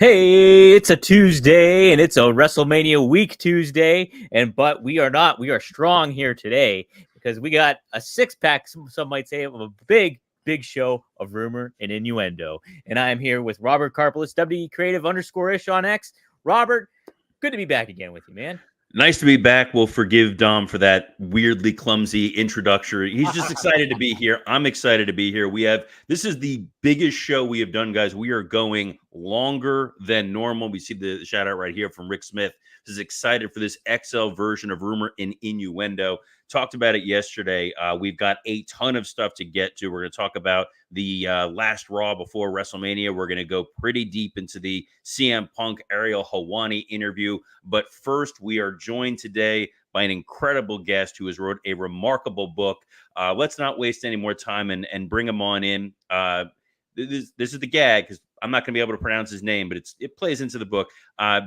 Hey, it's a Tuesday and it's a WrestleMania week Tuesday, but we are strong here today because we got a six-pack, some might say, of a big show of rumor and innuendo. And I am here with Robert Karpeles, WE Creative _ish on X. Robert, good to be back again with you, man. Nice to be back. We'll forgive Dom for that weirdly clumsy introduction. He's just excited to be here. I'm excited to be here. This is the biggest show we have done, guys. We are going longer than normal. We see the shout out right here from Rick Smith. This is excited for this XL version of Rumor and Innuendo. Talked about it yesterday. We've got a ton of stuff to get to. We're going to talk about the last Raw before WrestleMania. We're going to go pretty deep into the CM Punk Ariel Helwani interview. But first, we are joined today by an incredible guest who has wrote a remarkable book. Let's not waste any more time and bring him on in. This is the gag because I'm not going to be able to pronounce his name, but it plays into the book.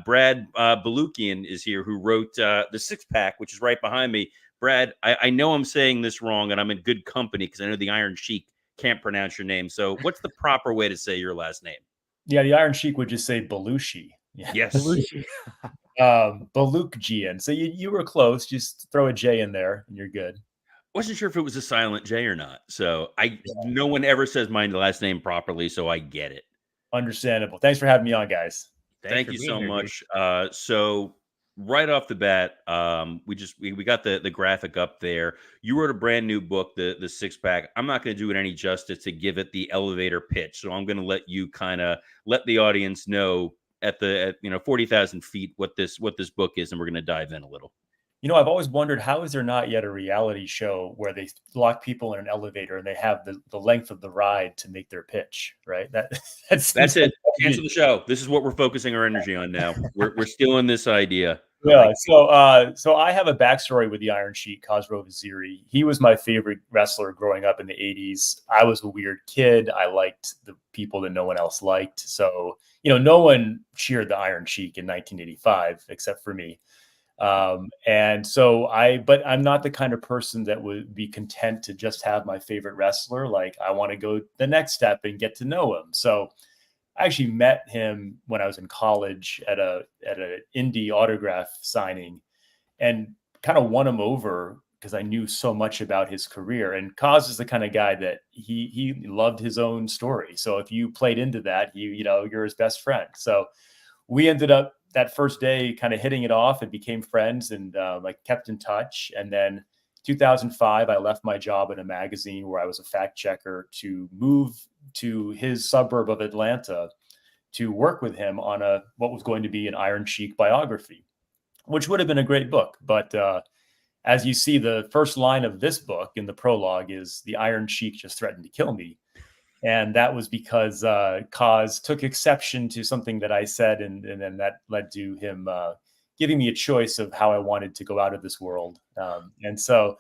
Brad Balukjian is here, who wrote the Six Pack, which is right behind me. Brad, I know I'm saying this wrong, and I'm in good company because I know the Iron Sheik can't pronounce your name. So what's the proper way to say your last name? Yeah, the Iron Sheik would just say Belushi. Yeah. Yes. Balukjian. So you were close. Just throw a J in there and you're good. Wasn't sure if it was a silent J or not. So no one ever says my last name properly, so I get it. Understandable. Thanks for having me on, guys. Thank you so much. So right off the bat, we got the graphic up there. You wrote a brand new book, the Six Pack. I'm not going to do it any justice to give it the elevator pitch, so I'm going to let you kind of let the audience know at 40,000 feet what this book is, and we're going to dive in a little. I've always wondered, how is there not yet a reality show where they lock people in an elevator and they have the length of the ride to make their pitch, right? That's it. Cancel the show. This is what we're focusing our energy on now. We're still in this idea. Yeah. So I have a backstory with the Iron Sheik, Khosrow Vaziri. He was my favorite wrestler growing up in the 80s. I was a weird kid. I liked the people that no one else liked. So, no one cheered the Iron Sheik in 1985 except for me. But I'm not the kind of person that would be content to just have my favorite wrestler. Like, I want to go the next step and get to know him. So I actually met him when I was in college at an indie autograph signing and kind of won him over because I knew so much about his career. And Kaz is the kind of guy that he loved his own story. So if you played into that, you're his best friend. So we ended up that first day kind of hitting it off and became friends and kept in touch. And then 2005, I left my job in a magazine where I was a fact checker to move to his suburb of Atlanta to work with him on what was going to be an Iron Sheik biography, which would have been a great book. But as you see, the first line of this book in the prologue is "The Iron Sheik just threatened to kill me." And that was because Kaz took exception to something that I said, and then that led to him giving me a choice of how I wanted to go out of this world. And so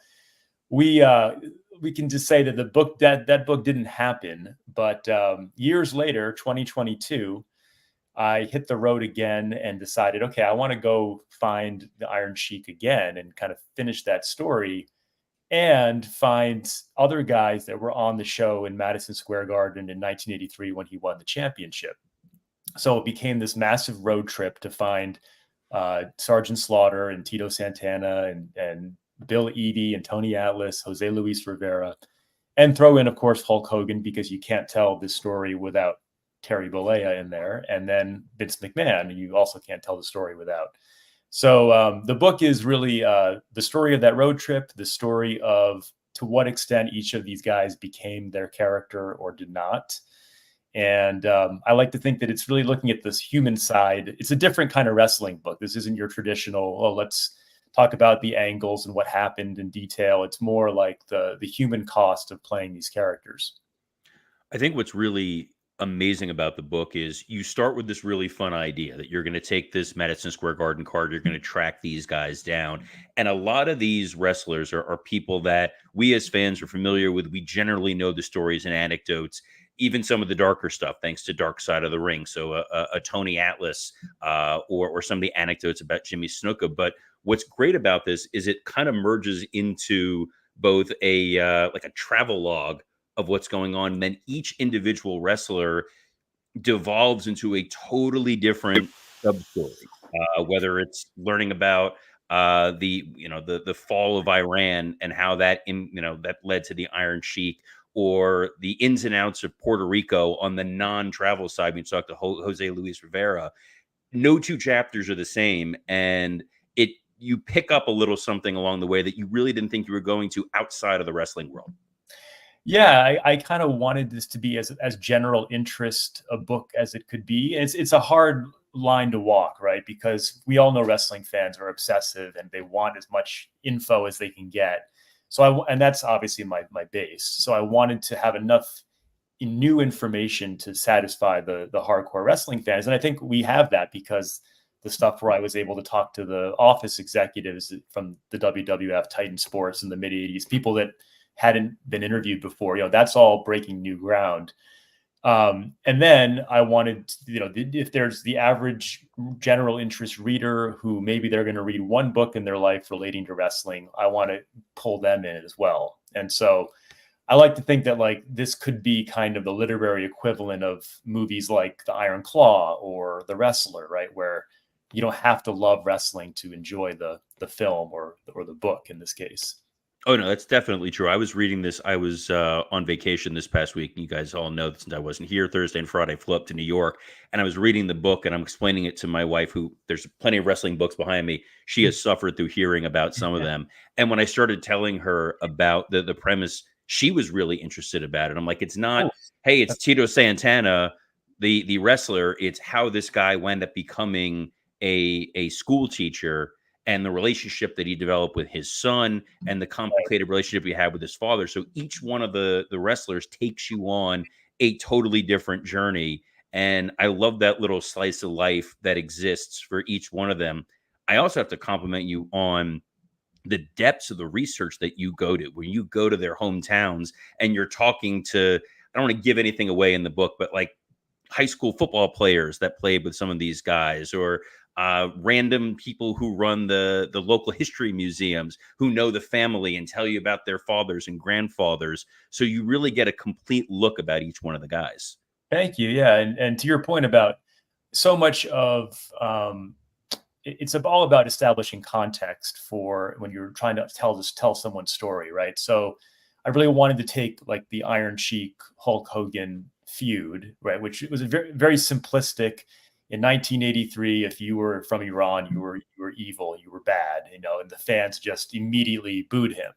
we can just say that the book that book didn't happen. But years later, 2022, I hit the road again and decided, okay, I want to go find the Iron Sheik again and kind of finish that story and find other guys that were on the show in Madison Square Garden in 1983 when he won the championship. So it became this massive road trip to find Sergeant Slaughter and Tito Santana and Bill Eadie and Tony Atlas, Jose Luis Rivera, and throw in, of course, Hulk Hogan, because you can't tell this story without Terry Bollea in there. And then Vince McMahon, you also can't tell the story without. So the book is really the story of that road trip, the story of to what extent each of these guys became their character or did not. And I like to think that it's really looking at this human side. It's a different kind of wrestling book. This isn't your traditional, let's talk about the angles and what happened in detail. It's more like the human cost of playing these characters. I think what's really amazing about the book is you start with this really fun idea that you're going to take this Madison Square Garden card, you're going to track these guys down. And a lot of these wrestlers are people that we as fans are familiar with. We generally know the stories and anecdotes, even some of the darker stuff, thanks to Dark Side of the Ring. So a Tony Atlas or some of the anecdotes about Jimmy Snuka. But what's great about this is it kind of merges into both a travel log of what's going on. And then each individual wrestler devolves into a totally different sub story. Whether it's learning about the fall of Iran and how that led to the Iron Sheik, or the ins and outs of Puerto Rico on the non-travel side. We talked to Jose Luis Rivera. No two chapters are the same, and you pick up a little something along the way that you really didn't think you were going to outside of the wrestling world. Yeah, I kind of wanted this to be as general interest a book as it could be. It's a hard line to walk, right? Because we all know wrestling fans are obsessive and they want as much info as they can get. And that's obviously my base. So I wanted to have enough new information to satisfy the hardcore wrestling fans, and I think we have that because the stuff where I was able to talk to the office executives from the WWF, Titan Sports in the mid '80s, people that hadn't been interviewed before, that's all breaking new ground. And then I wanted, if there's the average general interest reader who maybe they're going to read one book in their life relating to wrestling, I want to pull them in as well. And so I like to think that like this could be kind of the literary equivalent of movies like The Iron Claw or The Wrestler, right? Where you don't have to love wrestling to enjoy the film or the book in this case. Oh, no, that's definitely true. I was reading this. I was on vacation this past week. You guys all know that since I wasn't here Thursday and Friday, I flew up to New York, and I was reading the book, and I'm explaining it to my wife, who there's plenty of wrestling books behind me. She has suffered through hearing about some of them. And when I started telling her about the premise, she was really interested about it. I'm like, it's not, hey, it's Tito Santana, the wrestler. It's how this guy wound up becoming a school teacher, and the relationship that he developed with his son, and the complicated relationship he had with his father. So each one of the wrestlers takes you on a totally different journey. And I love that little slice of life that exists for each one of them. I also have to compliment you on the depths of the research that you go to when you go to their hometowns and you're talking to, I don't want to give anything away in the book, but like high school football players that played with some of these guys, or random people who run the local history museums who know the family and tell you about their fathers and grandfathers. So you really get a complete look about each one of the guys. Thank you. Yeah. And to your point about so much of it's all about establishing context for when you're trying to tell someone's story, right? So I really wanted to take like the Iron Sheik Hulk Hogan feud, right, which was a very, very simplistic. In 1983, if you were from Iran, you were evil, you were bad, and the fans just immediately booed him.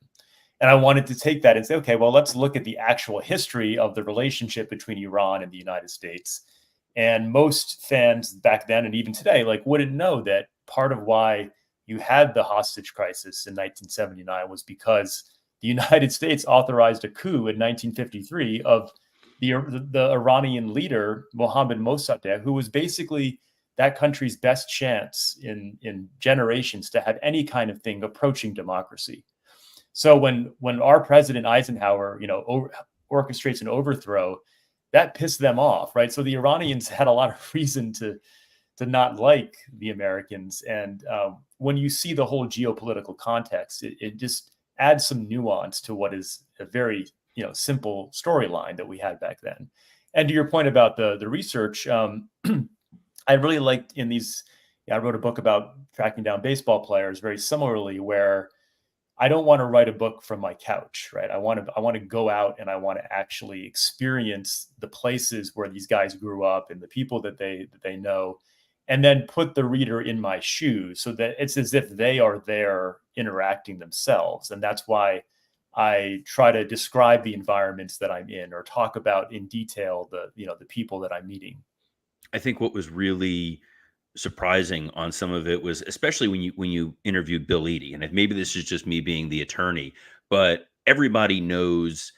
And I wanted to take that and say, okay, well, let's look at the actual history of the relationship between Iran and the United States. And most fans back then and even today, like, wouldn't know that part of why you had the hostage crisis in 1979 was because the United States authorized a coup in 1953 of the Iranian leader, Mohammad Mossadegh, who was basically that country's best chance in generations to have any kind of thing approaching democracy. So when our president Eisenhower, orchestrates an overthrow, that pissed them off, right? So the Iranians had a lot of reason to not like the Americans. And when you see the whole geopolitical context, it just adds some nuance to what is a very simple storyline that we had back then. And to your point about the research, I really liked in these. I wrote a book about tracking down baseball players very similarly, where I don't want to write a book from my couch, right? I want to go out and I want to actually experience the places where these guys grew up and the people that they know, and then put the reader in my shoes so that it's as if they are there interacting themselves. And that's why I try to describe the environments that I'm in or talk about in detail the people that I'm meeting. I think what was really surprising on some of it was, especially when you interviewed Bill Eadie, and maybe this is just me being the attorney, but everybody knows,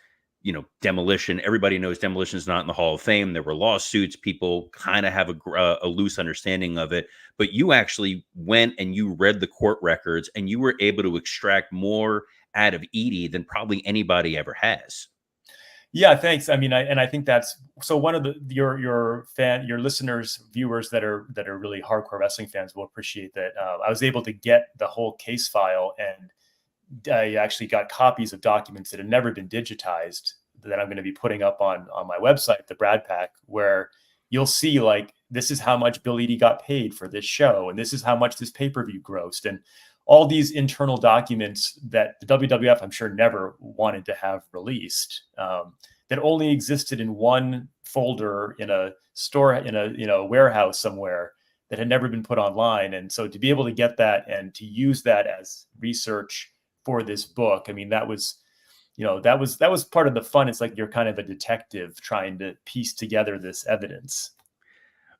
Demolition. Everybody knows Demolition is not in the Hall of Fame. There were lawsuits. People kind of have a loose understanding of it, but you actually went and you read the court records, and you were able to extract more out of Eadie than probably anybody ever has. Yeah, thanks. I mean, I think that's so. One of your listeners, viewers that are really hardcore wrestling fans will appreciate that. I was able to get the whole case file, and I actually got copies of documents that had never been digitized that I'm going to be putting up on my website, the Brad Pack, where you'll see like, this is how much Bill Eadie got paid for this show, and this is how much this pay-per-view grossed, and all these internal documents that the WWF, I'm sure, never wanted to have released, that only existed in one folder in a store, in a warehouse somewhere, that had never been put online. And so to be able to get that and to use that as research for this book, I mean, that was part of the fun. It's like you're kind of a detective trying to piece together this evidence.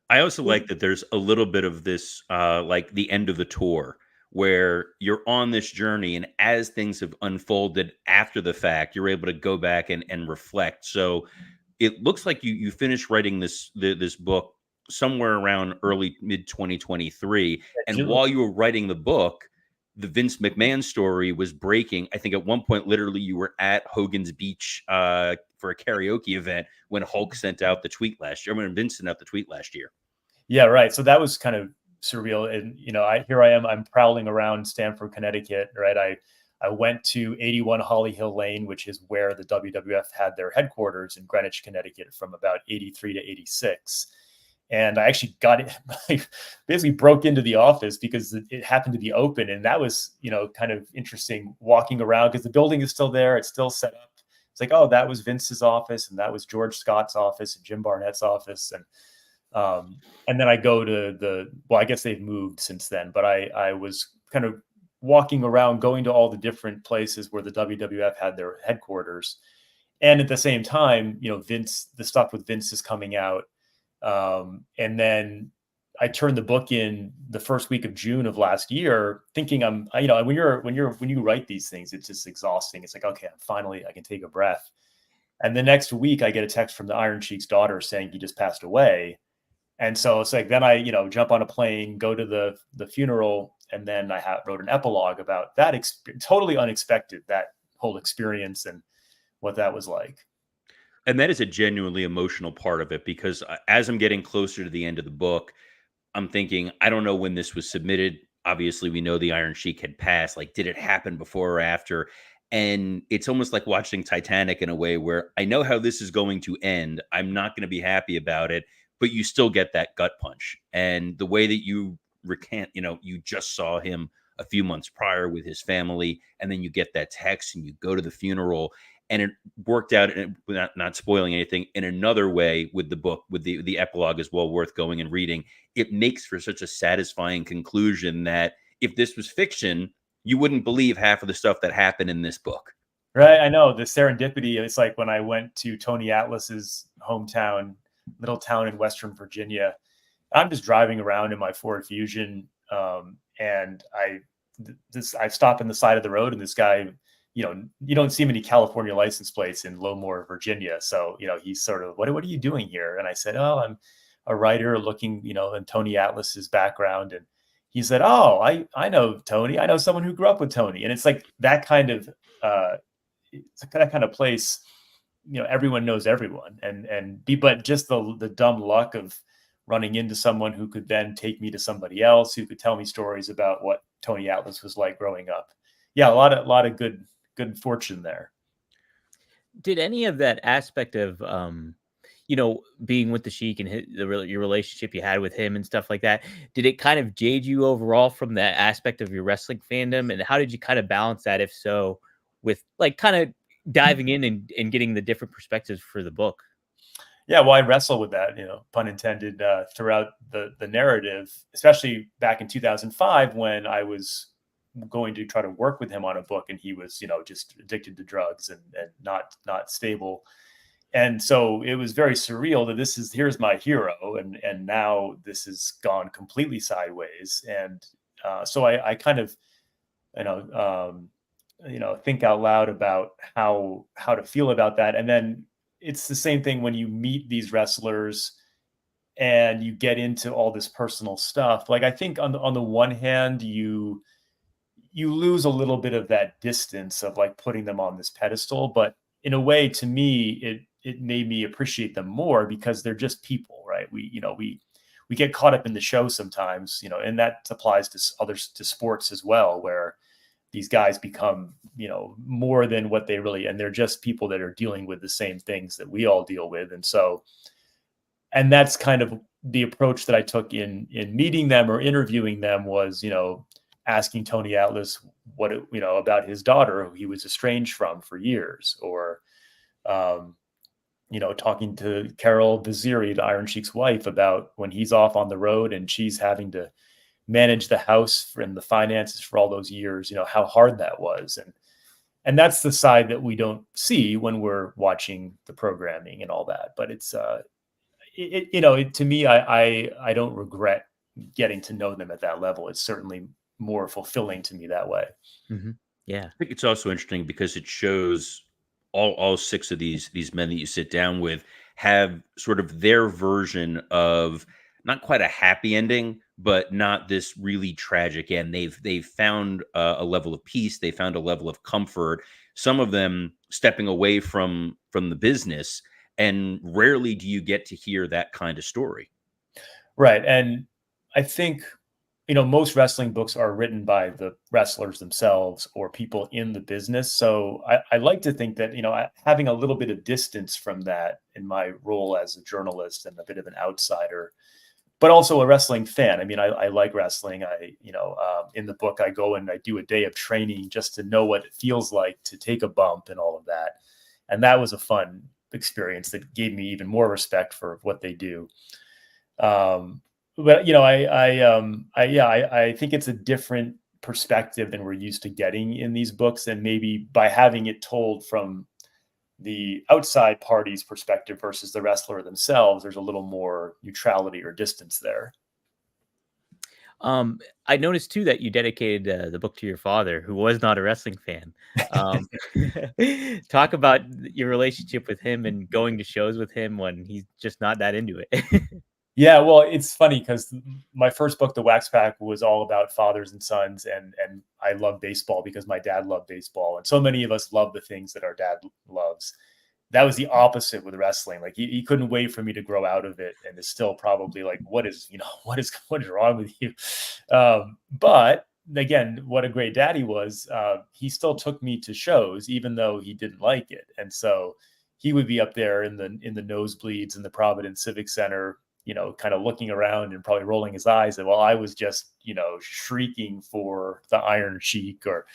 I also like that there's a little bit of this, like the end of the tour, where you're on this journey, and as things have unfolded after the fact, you're able to go back and reflect. So it looks like you finished writing this book somewhere around early mid 2023, and while you were writing the book, the Vince McMahon story was breaking. I think at one point, literally, you were at Hogan's Beach for a karaoke event when Hulk sent out the tweet last year. When Vince sent out the tweet last year. Yeah, right. So that was kind of surreal. And, here I am, I'm prowling around Stamford, Connecticut, right? I went to 81 Holly Hill Lane, which is where the WWF had their headquarters in Greenwich, Connecticut from about 83 to 86. And I actually got it, I basically broke into the office because it happened to be open. And that was, kind of interesting walking around because the building is still there. It's still set up. It's like, oh, that was Vince's office, and that was George Scott's office and Jim Barnett's office. And then I go to I guess they've moved since then, but I was kind of walking around, going to all the different places where the WWF had their headquarters. And at the same time, Vince, the stuff with Vince is coming out. And then I turned the book in the first week of June of last year, thinking when you write these things, it's just exhausting. It's like, okay, I can take a breath. And the next week I get a text from the Iron Sheik's daughter saying he just passed away. And so it's like, then I, jump on a plane, go to the funeral, and then I wrote an epilogue about that totally unexpected, that whole experience and what that was like. And that is a genuinely emotional part of it, because as I'm getting closer to the end of the book, I'm thinking, I don't know when this was submitted. Obviously, we know the Iron Sheik had passed. Like, did it happen before or after? And it's almost like watching Titanic in a way where I know how this is going to end. I'm not going to be happy about it, but you still get that gut punch. And the way that you recant, you just saw him a few months prior with his family, and then you get that text and you go to the funeral, and it worked out, not spoiling anything, in another way with the book, with the epilogue is well worth going and reading. It makes for such a satisfying conclusion that if this was fiction, you wouldn't believe half of the stuff that happened in this book. Right. I know the serendipity. It's like when I went to Tony Atlas's hometown, little town in Western Virginia. I'm just driving around in my Ford Fusion, and I stop in the side of the road, and this guy, you don't see many California license plates in Lowmore, Virginia. So, he's sort of, what are you doing here? And I said, oh, I'm a writer looking, in Tony Atlas's background. And he said, oh, I know Tony. I know someone who grew up with Tony. And it's like that kind of, place, everyone knows everyone, but just the dumb luck of running into someone who could then take me to somebody else who could tell me stories about what Tony Atlas was like growing up. Yeah. A lot of good fortune there. Did any of that aspect of, being with the Sheik and your relationship you had with him and stuff like that, did it kind of jade you overall from that aspect of your wrestling fandom? And how did you kind of balance that, if so, with like kind of diving in and getting the different perspectives for the book? Yeah, well, I wrestle with that, pun intended, throughout the narrative, especially back in 2005 when I was going to try to work with him on a book, and he was, just addicted to drugs and not stable. And so it was very surreal that here's my hero, and now this has gone completely sideways. And so I kind of, think out loud about how to feel about that. And then it's the same thing when you meet these wrestlers and you get into all this personal stuff. Like, I think on the one hand, you lose a little bit of that distance of like putting them on this pedestal, but in a way, to me, it made me appreciate them more because they're just people, right? We get caught up in the show sometimes, and that applies to sports as well, where these guys become, more than what they really, and they're just people that are dealing with the same things that we all deal with. And so And that's kind of the approach that I took in meeting them or interviewing them was, asking Tony Atlas about his daughter, who he was estranged from for years, or, talking to Carol Vaziri, the Iron Sheik's wife, about when he's off on the road and she's having to manage the house and the finances for all those years, how hard that was. And that's the side that we don't see when we're watching the programming and all that. But it's, to me, I don't regret getting to know them at that level. It's certainly more fulfilling to me that way. Mm-hmm. Yeah. I think it's also interesting because it shows all six of these men that you sit down with have sort of their version of not quite a happy ending, but not this really tragic end. They've found a level of peace. They found a level of comfort. Some of them stepping away from the business, and rarely do you get to hear that kind of story. Right. And I think, most wrestling books are written by the wrestlers themselves or people in the business. So I like to think that, having a little bit of distance from that in my role as a journalist and a bit of an outsider, but also a wrestling fan. I mean, I like wrestling. In the book, I go and I do a day of training just to know what it feels like to take a bump and all of that. And that was a fun experience that gave me even more respect for what they do. But I think it's a different perspective than we're used to getting in these books, and maybe by having it told from the outside party's perspective versus the wrestler themselves, there's a little more neutrality or distance there. I noticed too that you dedicated the book to your father, who was not a wrestling fan. Talk about your relationship with him and going to shows with him when he's just not that into it. Yeah, well, it's funny because my first book, The Wax Pack, was all about fathers and sons, and I love baseball because my dad loved baseball, and so many of us love the things that our dad loves. That was the opposite with wrestling. Like he couldn't wait for me to grow out of it, and is still probably like, what is wrong with you? But again, what a great dad he was. He still took me to shows, even though he didn't like it, and so he would be up there in the nosebleeds in the Providence Civic Center, kind of looking around and probably rolling his eyes. And while I was just, shrieking for the Iron Sheik or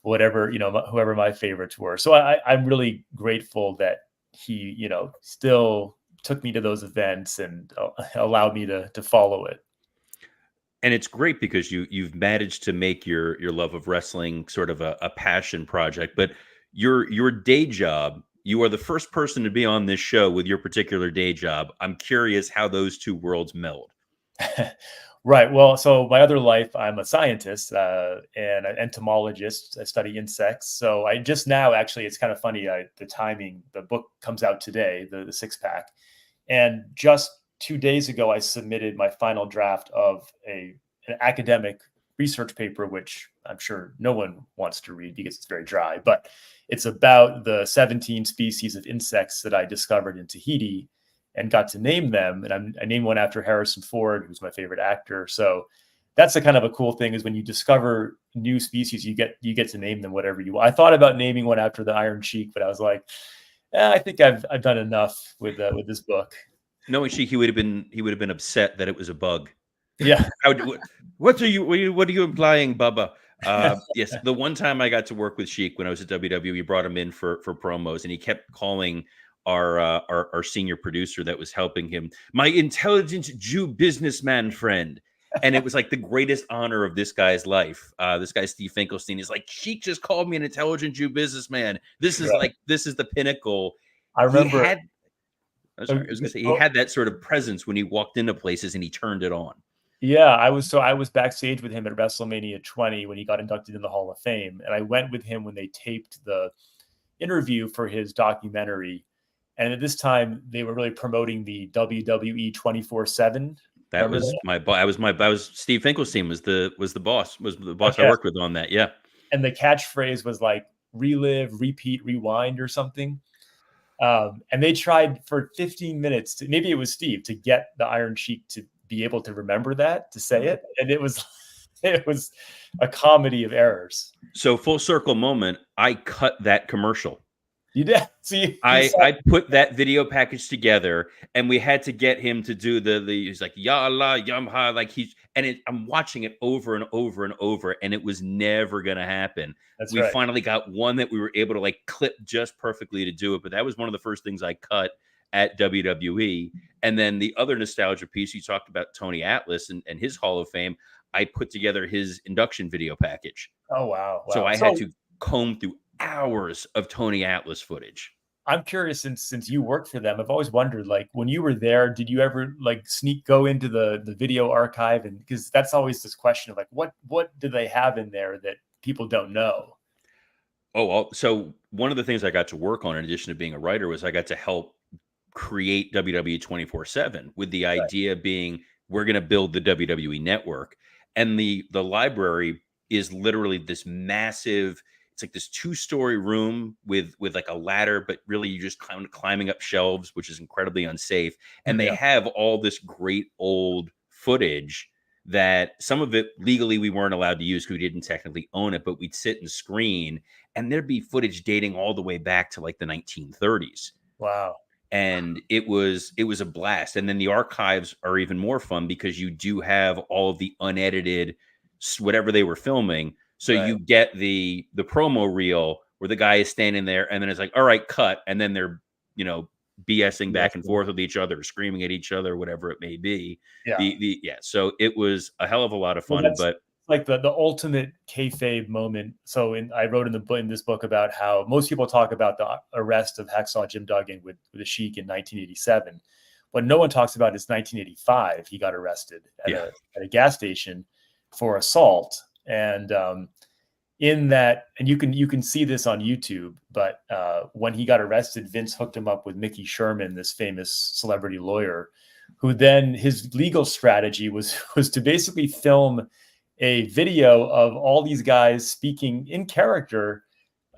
whatever, whoever my favorites were. So I'm really grateful that he, still took me to those events and allowed me to follow it. And it's great because you've managed to make your love of wrestling sort of a passion project, but your day job, you are the first person to be on this show with your particular day job. I'm curious how those two worlds meld. Right. Well, so my other life, I'm a scientist and an entomologist. I study insects. So I just now, actually, it's kind of funny, the timing, the book comes out today, the 6-pack. And just 2 days ago, I submitted my final draft of an academic research paper, which I'm sure no one wants to read because it's very dry, but it's about the 17 species of insects that I discovered in Tahiti and got to name them. And I named one after Harrison Ford, who's my favorite actor. So that's a kind of a cool thing, is when you discover new species, you get to name them whatever you want. I thought about naming one after the Iron Sheik, but I was like, I think I've done enough with this book. Knowing Sheik, he would have been upset that it was a bug. Yeah. What are you implying, Bubba? Yes, the one time I got to work with Sheik when I was at WWE, we brought him in for promos, and he kept calling our senior producer that was helping him my intelligent Jew businessman friend. And it was like the greatest honor of this guy's life. This guy, Steve Finkelstein, is like, Sheik just called me an intelligent Jew businessman. This is this is the pinnacle. I remember. I was going to say, he had that sort of presence when he walked into places and he turned it on. Yeah, I was backstage with him at WrestleMania 20 when he got inducted in the Hall of Fame. And I went with him when they taped the interview for his documentary. And at this time, they were really promoting the WWE 24/7. That was Steve Finkelstein was the boss I worked with on that. Yeah. And the catchphrase was like, relive, repeat, rewind or something. And they tried for 15 minutes maybe it was Steve, to get the Iron Sheik to be able to remember that, to say it. And it was a comedy of errors. So full circle moment, I cut that commercial. You did. See, I put that video package together, and we had to get him to do the he's like ya Allah yamha, like I'm watching it over and over and over, and it was never gonna happen. That's We right. finally got one that we were able to like clip just perfectly to do it, but that was one of the first things I cut at WWE. And then the other nostalgia piece, you talked about Tony Atlas and his Hall of Fame. I put together his induction video package. Oh, wow. So Wow. I had to comb through hours of Tony Atlas footage. I'm curious, since you worked for them, I've always wondered, like, when you were there, did you ever like go into the video archive? And because that's always this question of like, what do they have in there that people don't know? Oh, well, so one of the things I got to work on in addition to being a writer was I got to help create WWE 24/7, with the Right. idea being we're going to build the WWE network. And the library is literally this massive, it's like this 2-story room with like a ladder, but really you just climbing up shelves, which is incredibly unsafe. And they Yeah. have all this great old footage that some of it legally we weren't allowed to use because we didn't technically own it, but we'd sit and screen, and there'd be footage dating all the way back to like the 1930s. Wow. And it was a blast. And then the archives are even more fun because you do have all of the unedited whatever they were filming. So Right. you get the promo reel where the guy is standing there, and then it's like, all right, cut, and then they're BSing back and forth with each other, screaming at each other, whatever it may be. Yeah. So it was a hell of a lot of Well, fun. that's But like the ultimate kayfabe moment. So I wrote in this book about how most people talk about the arrest of Hacksaw Jim Duggan with the Sheik in 1987. What no one talks about is 1985. He got arrested at a gas station for assault, and in that, and you can see this on YouTube. But when he got arrested, Vince hooked him up with Mickey Sherman, this famous celebrity lawyer, who then his legal strategy was to basically film a video of all these guys speaking in character,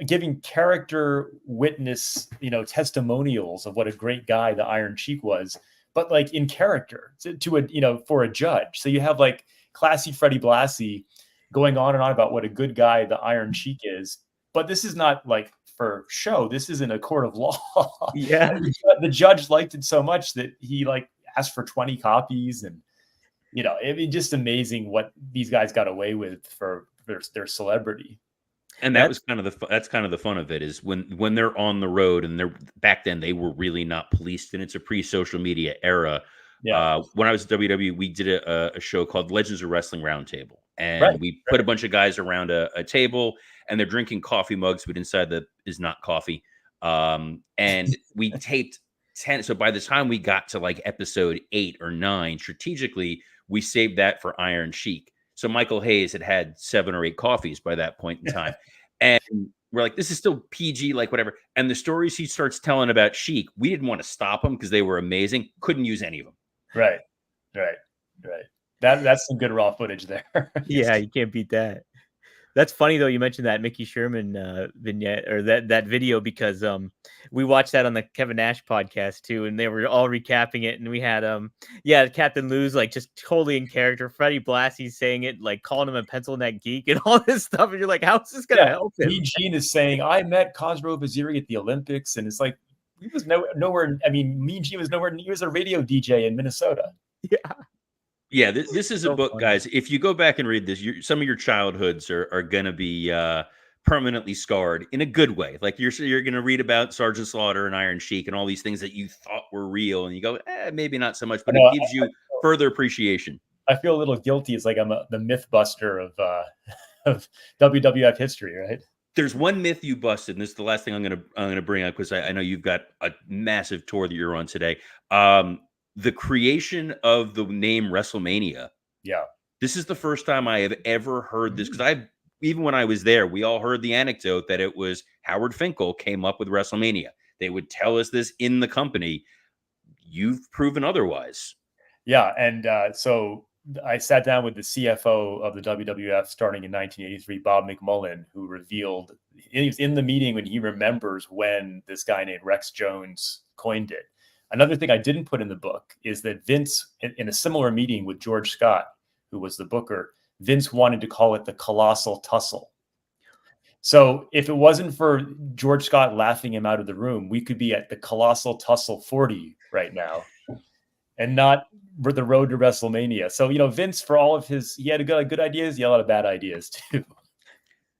giving character witness, testimonials of what a great guy the Iron Sheik was, but like in character to a, for a judge. So you have like classy Freddie Blassie going on and on about what a good guy the Iron Sheik is. But this is not like for show. This is in a court of law. Yeah. The judge liked it so much that he like asked for 20 copies, and it'd be just amazing what these guys got away with for their celebrity. And that's kind of the fun of it, is when they're on the road, and back then they were really not policed, and it's a pre-social media era. Yeah. When I was at WWE, we did a show called Legends of Wrestling Roundtable, and we put a bunch of guys around a table, and they're drinking coffee mugs, but inside is not coffee. And we taped 10. So by the time we got to like episode 8 or 9, strategically, we saved that for Iron Sheik. So Michael Hayes had 7 or 8 coffees by that point in time. And we're like, this is still PG, like whatever. And the stories he starts telling about Sheik, we didn't want to stop them because they were amazing. Couldn't use any of them. Right. That's some good raw footage there. Yeah, you can't beat that. That's funny though. You mentioned that Mickey Sherman vignette or that video, because we watched that on the Kevin Nash podcast too, and they were all recapping it, and we had Captain Lou's like just totally in character, Freddie Blassie saying it, like calling him a pencil neck geek and all this stuff, and you're like, how's this gonna help him? Mean Gene is saying, I met Khosrow Vaziri at the Olympics, and it's like he was nowhere. I mean, Mean Gene was nowhere. He was a radio DJ in Minnesota. Yeah, this is a book, guys. If you go back and read this, some of your childhoods are going to be permanently scarred in a good way. Like you're going to read about Sergeant Slaughter and Iron Sheik and all these things that you thought were real, and you go, maybe not so much, but it gives you further appreciation. I feel a little guilty. It's like I'm the myth buster of WWF history, right? There's one myth you busted, and this is the last thing I'm going to bring up, because I know you've got a massive tour that you're on today. The creation of the name WrestleMania. Yeah. This is the first time I have ever heard this, because even when I was there, we all heard the anecdote that it was Howard Finkel came up with WrestleMania. They would tell us this in the company. You've proven otherwise. Yeah. And so I sat down with the CFO of the WWF starting in 1983, Bob McMullen, who revealed in the meeting when he remembers when this guy named Rex Jones coined it. Another thing I didn't put in the book is that Vince, in a similar meeting with George Scott, who was the booker, Vince wanted to call it the Colossal Tussle. So if it wasn't for George Scott laughing him out of the room, we could be at the Colossal Tussle 40 right now and not the road to WrestleMania. So, Vince, for all of he had good ideas, he had a lot of bad ideas too.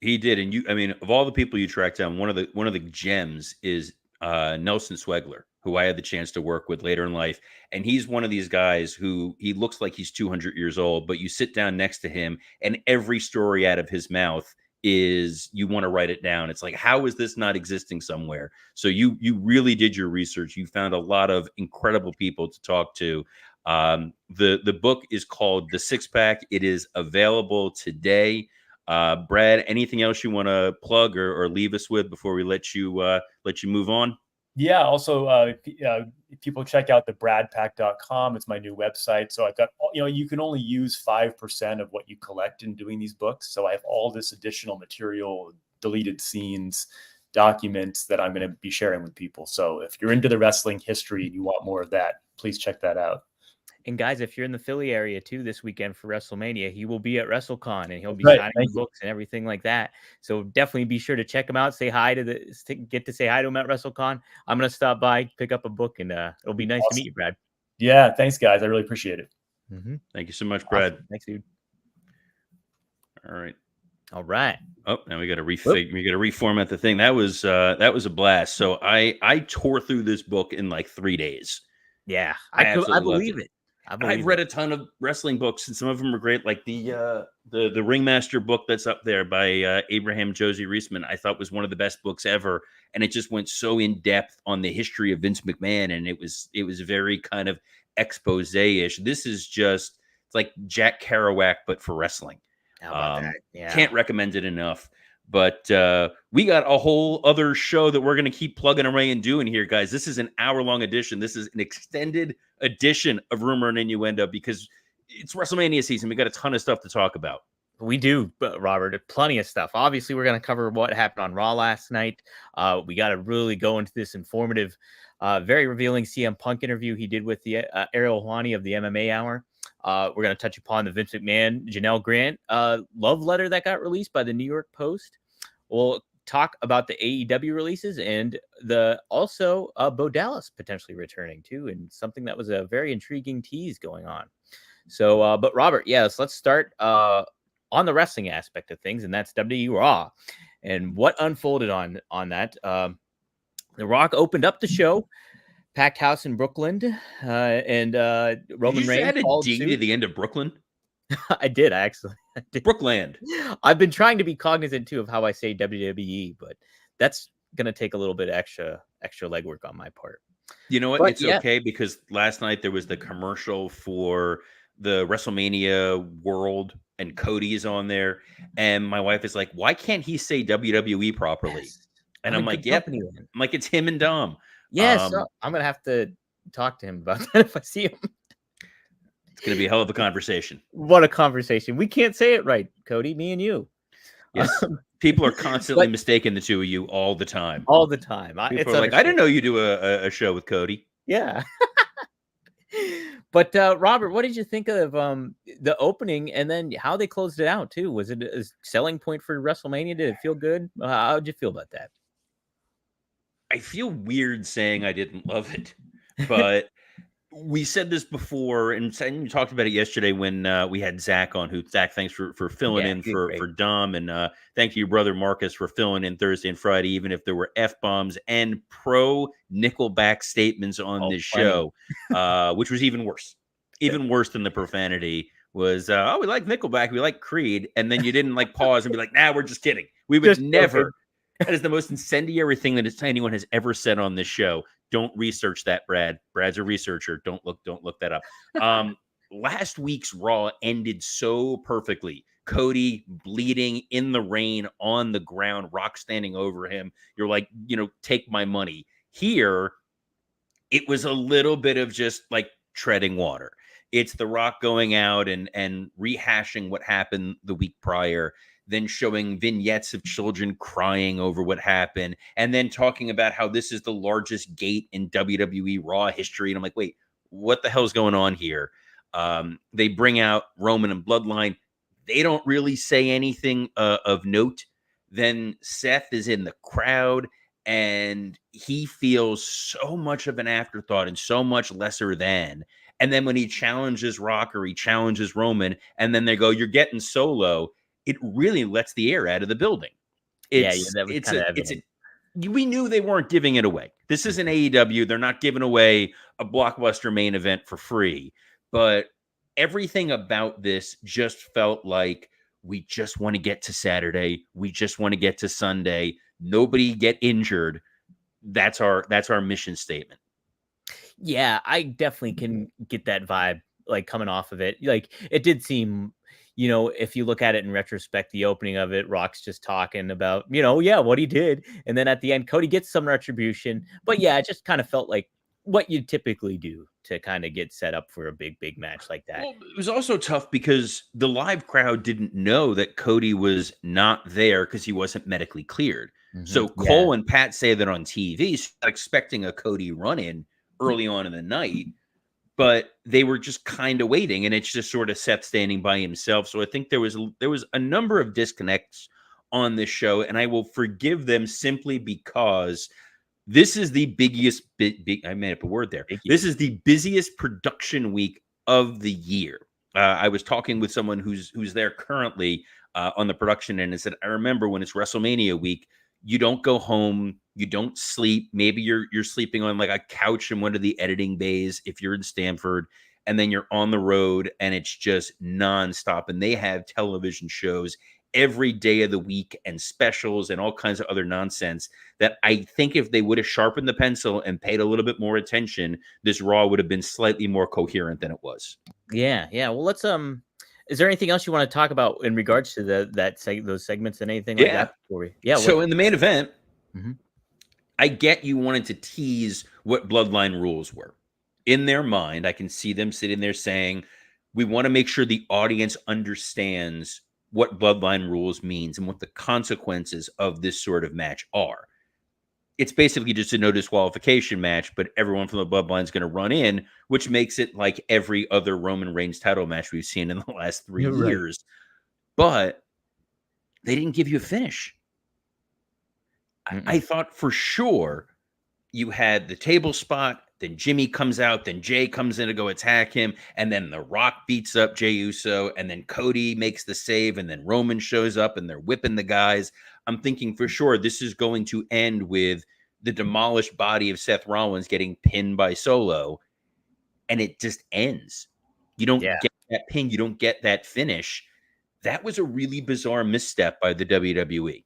He did. And I mean, of all the people you tracked down, one of the gems is Nelson Swegler, who I had the chance to work with later in life. And he's one of these guys who he looks like he's 200 years old, but you sit down next to him and every story out of his mouth is you want to write it down. It's like, how is this not existing somewhere? So you really did your research. You found a lot of incredible people to talk to. The book is called The Six Pack. It is available today. Brad, anything else you want to plug or leave us with before we let you move on? Yeah. Also, if people check out the bradpack.com, it's my new website. So I've got, you can only use 5% of what you collect in doing these books. So I have all this additional material, deleted scenes, documents that I'm going to be sharing with people. So if you're into the wrestling history and you want more of that, please check that out. And guys, if you're in the Philly area too this weekend for WrestleMania, he will be at WrestleCon and he'll be Right, signing books and everything like that. So definitely be sure to check him out. Say hi get to say hi to him at WrestleCon. I'm gonna stop by, pick up a book, and it'll be nice to meet you, Brad. Yeah, thanks, guys. I really appreciate it. Mm-hmm. Thank you so much, Brad. Awesome. Thanks, dude. All right. Oh, now we got to reformat the thing. That was a blast. So I tore through this book in like 3 days. Yeah, I believe it. I've read a ton of wrestling books, and some of them are great. Like the Ringmaster book that's up there by Abraham Josie Reisman, I thought was one of the best books ever, and it just went so in depth on the history of Vince McMahon, and it was very kind of expose-ish. This is just it's like Jack Kerouac but for wrestling. How about that? Yeah. Can't recommend it enough. But we got a whole other show that we're going to keep plugging away and doing here, guys. This is an hour-long edition. This is an extended edition of Rumor and Innuendo because it's WrestleMania season. We got a ton of stuff to talk about. We do, Robert, plenty of stuff. Obviously, we're going to cover what happened on Raw last night. We got to really go into this informative, very revealing CM Punk interview he did with the Ariel Helwani of the MMA Hour. We're going to touch upon the Vince McMahon, Janelle Grant love letter that got released by the New York Post. We'll talk about the AEW releases and also Bo Dallas potentially returning too, and something that was a very intriguing tease going on. So, but Robert, yes, let's start on the wrestling aspect of things, and that's WWE Raw and what unfolded on that. The Rock opened up the show. Packed house in Brooklyn, and Roman Reigns added D to the end of Brooklyn. I did. I did. Brookland. I've been trying to be cognizant too of how I say WWE, but that's gonna take a little bit extra legwork on my part. You know what? But, it's okay because last night there was the commercial for the WrestleMania World, and Cody is on there, and my wife is like, "Why can't he say WWE properly?" Yes. And I'm like, "Yep." I'm like, "It's him and Dom." Yes, I'm going to have to talk to him about that if I see him. It's going to be a hell of a conversation. What a conversation. We can't say it right, Cody, me and you. Yes. People are constantly mistaking the two of you all the time. All the time. People are like, I didn't know you do a show with Cody. Yeah. But Robert, what did you think of the opening and then how they closed it out too? Was it a selling point for WrestleMania? Did it feel good? How did you feel about that? I feel weird saying I didn't love it, but we said this before, and you talked about it yesterday when we had Zach on. Zach, thanks for filling in for Dom, and thank you, brother Marcus, for filling in Thursday and Friday, even if there were F-bombs and pro Nickelback statements on this show, which was even worse. Even worse than the profanity was, we like Nickelback, we like Creed, and then you didn't pause and be like, nah, we're just kidding. We would never. That is the most incendiary thing that anyone has ever said on this show. Don't research that, Brad. Brad's a researcher. Don't look that up. Last week's Raw ended so perfectly. Cody bleeding in the rain on the ground, Rock standing over him. You're like, take my money. Here, it was a little bit of just treading water. It's The Rock going out and rehashing what happened the week prior, then showing vignettes of children crying over what happened, and then talking about how this is the largest gate in WWE Raw history. And I'm like, wait, what the hell's going on here? They bring out Roman and Bloodline. They don't really say anything of note. then Seth is in the crowd and he feels so much of an afterthought and so much lesser than. And then when he challenges Rock or he challenges Roman, and then they go, "You're getting Solo," it really lets the air out of the building. Yeah, that was kind of It's evident. we knew they weren't giving it away. This is an AEW. They're not giving away a blockbuster main event for free. But everything about this just felt like we just want to get to Saturday. We just want to get to Sunday. Nobody get injured. That's our mission statement. Yeah, I definitely can get that vibe, like, coming off of it. Like, it did seem, if you look at it in retrospect, the opening of it, Rock's just talking about, yeah, what he did. And then at the end, Cody gets some retribution. But yeah, it just kind of felt like what you typically do to kind of get set up for a big, big match like that. Well, it was also tough because the live crowd didn't know that Cody was not there because he wasn't medically cleared. So Yeah. Cole and Pat say that on TV, so expecting a Cody run-in early on in the night, but they were just kind of waiting, and it's just sort of Seth standing by himself. So I think there was a number of disconnects on this show, and I will forgive them simply because this is the biggest I made up a word there. This is the busiest production week of the year. I was talking with someone who's there currently on the production end and said, I remember when it's WrestleMania week, you don't go home, you don't sleep. Maybe you're sleeping on like a couch in one of the editing bays if you're in Stanford, and then you're on the road and it's just nonstop. And they have television shows every day of the week and specials and all kinds of other nonsense that I think if they would have sharpened the pencil and paid a little bit more attention, this Raw would have been slightly more coherent than it was. Yeah. Well, let's is there anything else you want to talk about in regards to those segments and anything like that? So in the main event, mm-hmm. I get you wanted to tease what Bloodline rules were. In their mind, I can see them sitting there saying, we want to make sure the audience understands what Bloodline rules means and what the consequences of this sort of match are. It's basically just a no disqualification match, but everyone from the Bloodline is going to run in, which makes it like every other Roman Reigns title match we've seen in the last 3 years. But they didn't give you a finish. I thought for sure you had the table spot, then Jimmy comes out, then Jay comes in to go attack him, and then The Rock beats up Jey Uso, and then Cody makes the save, and then Roman shows up, and they're whipping the guys. I'm thinking for sure this is going to end with the demolished body of Seth Rollins getting pinned by Solo, and it just ends. You don't get that pin. You don't get that finish. That was a really bizarre misstep by the WWE.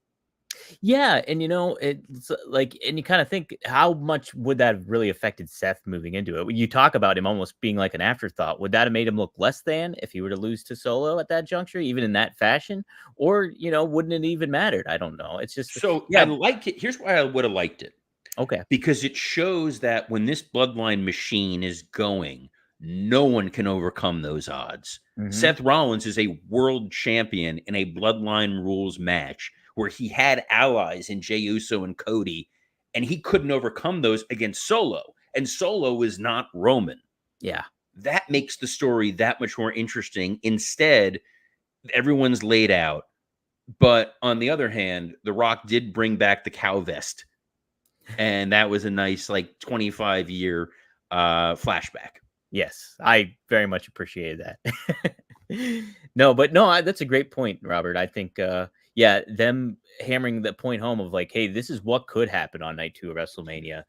Yeah, and it's like, and you kind of think, how much would that have really affected Seth moving into it? You talk about him almost being like an afterthought. Would that have made him look less than if he were to lose to Solo at that juncture, even in that fashion? Or, wouldn't it even mattered? I don't know. It's just I liked it. Here's why I would have liked it. Okay. Because it shows that when this Bloodline machine is going, no one can overcome those odds. Mm-hmm. Seth Rollins is a world champion in a Bloodline rules match where he had allies in Jey Uso and Cody, and he couldn't overcome those against Solo. And Solo is not Roman. Yeah. That makes the story that much more interesting. Instead, everyone's laid out. But on the other hand, The Rock did bring back the cow vest. And that was a nice, 25-year flashback. Yes, I very much appreciated that. No, that's a great point, Robert. I think, them hammering the point home of hey, this is what could happen on night 2 of WrestleMania.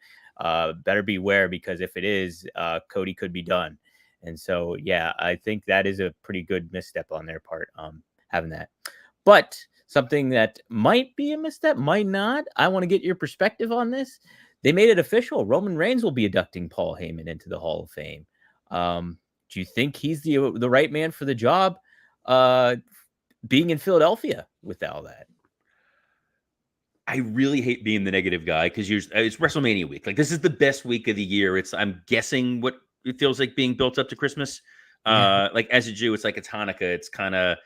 Better beware, because if it is, Cody could be done. And so, I think that is a pretty good misstep on their part, having that. But something that might be a misstep, might not. I want to get your perspective on this. They made it official. Roman Reigns will be inducting Paul Heyman into the Hall of Fame. Do you think he's the right man for the job, being in Philadelphia with all that? I really hate being the negative guy because it's WrestleMania week. This is the best week of the year. I'm guessing what it feels like being built up to Christmas. As a Jew, it's like it's Hanukkah.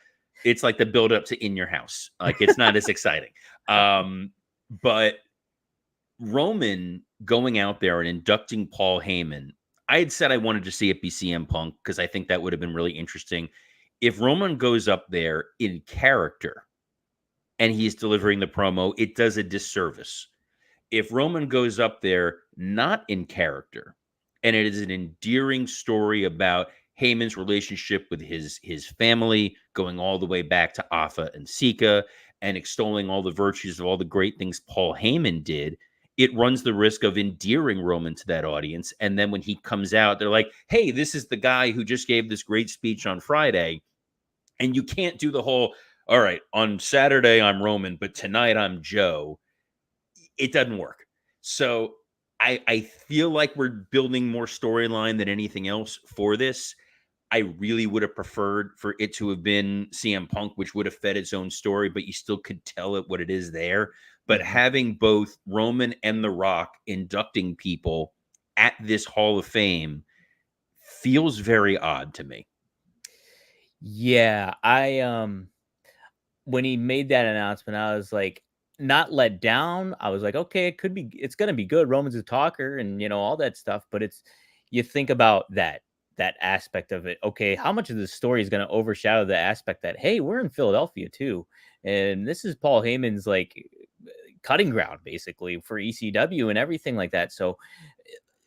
It's like the build up to In Your House. It's not as exciting. But Roman going out there and inducting Paul Heyman, I had said I wanted to see it be CM Punk because I think that would have been really interesting. If Roman goes up there in character and he's delivering the promo, it does a disservice. If Roman goes up there not in character, and it is an endearing story about Heyman's relationship with his family, going all the way back to Afa and Sika, and extolling all the virtues of all the great things Paul Heyman did, it runs the risk of endearing Roman to that audience. And then when he comes out, they're like, hey, this is the guy who just gave this great speech on Friday. And you can't do the whole, all right, on Saturday I'm Roman, but tonight I'm Joe. It doesn't work. So I feel like we're building more storyline than anything else for this. I really would have preferred for it to have been CM Punk, which would have fed its own story, but you still could tell it what it is there. But having both Roman and The Rock inducting people at this Hall of Fame feels very odd to me. Yeah, when he made that announcement, I was like, not let down. I was like, okay, it's gonna be good. Roman's a talker and all that stuff, but you think about that aspect of it. Okay, how much of the story is gonna overshadow the aspect that, hey, we're in Philadelphia too, and this is Paul Heyman's like cutting ground basically for ECW and everything like that. So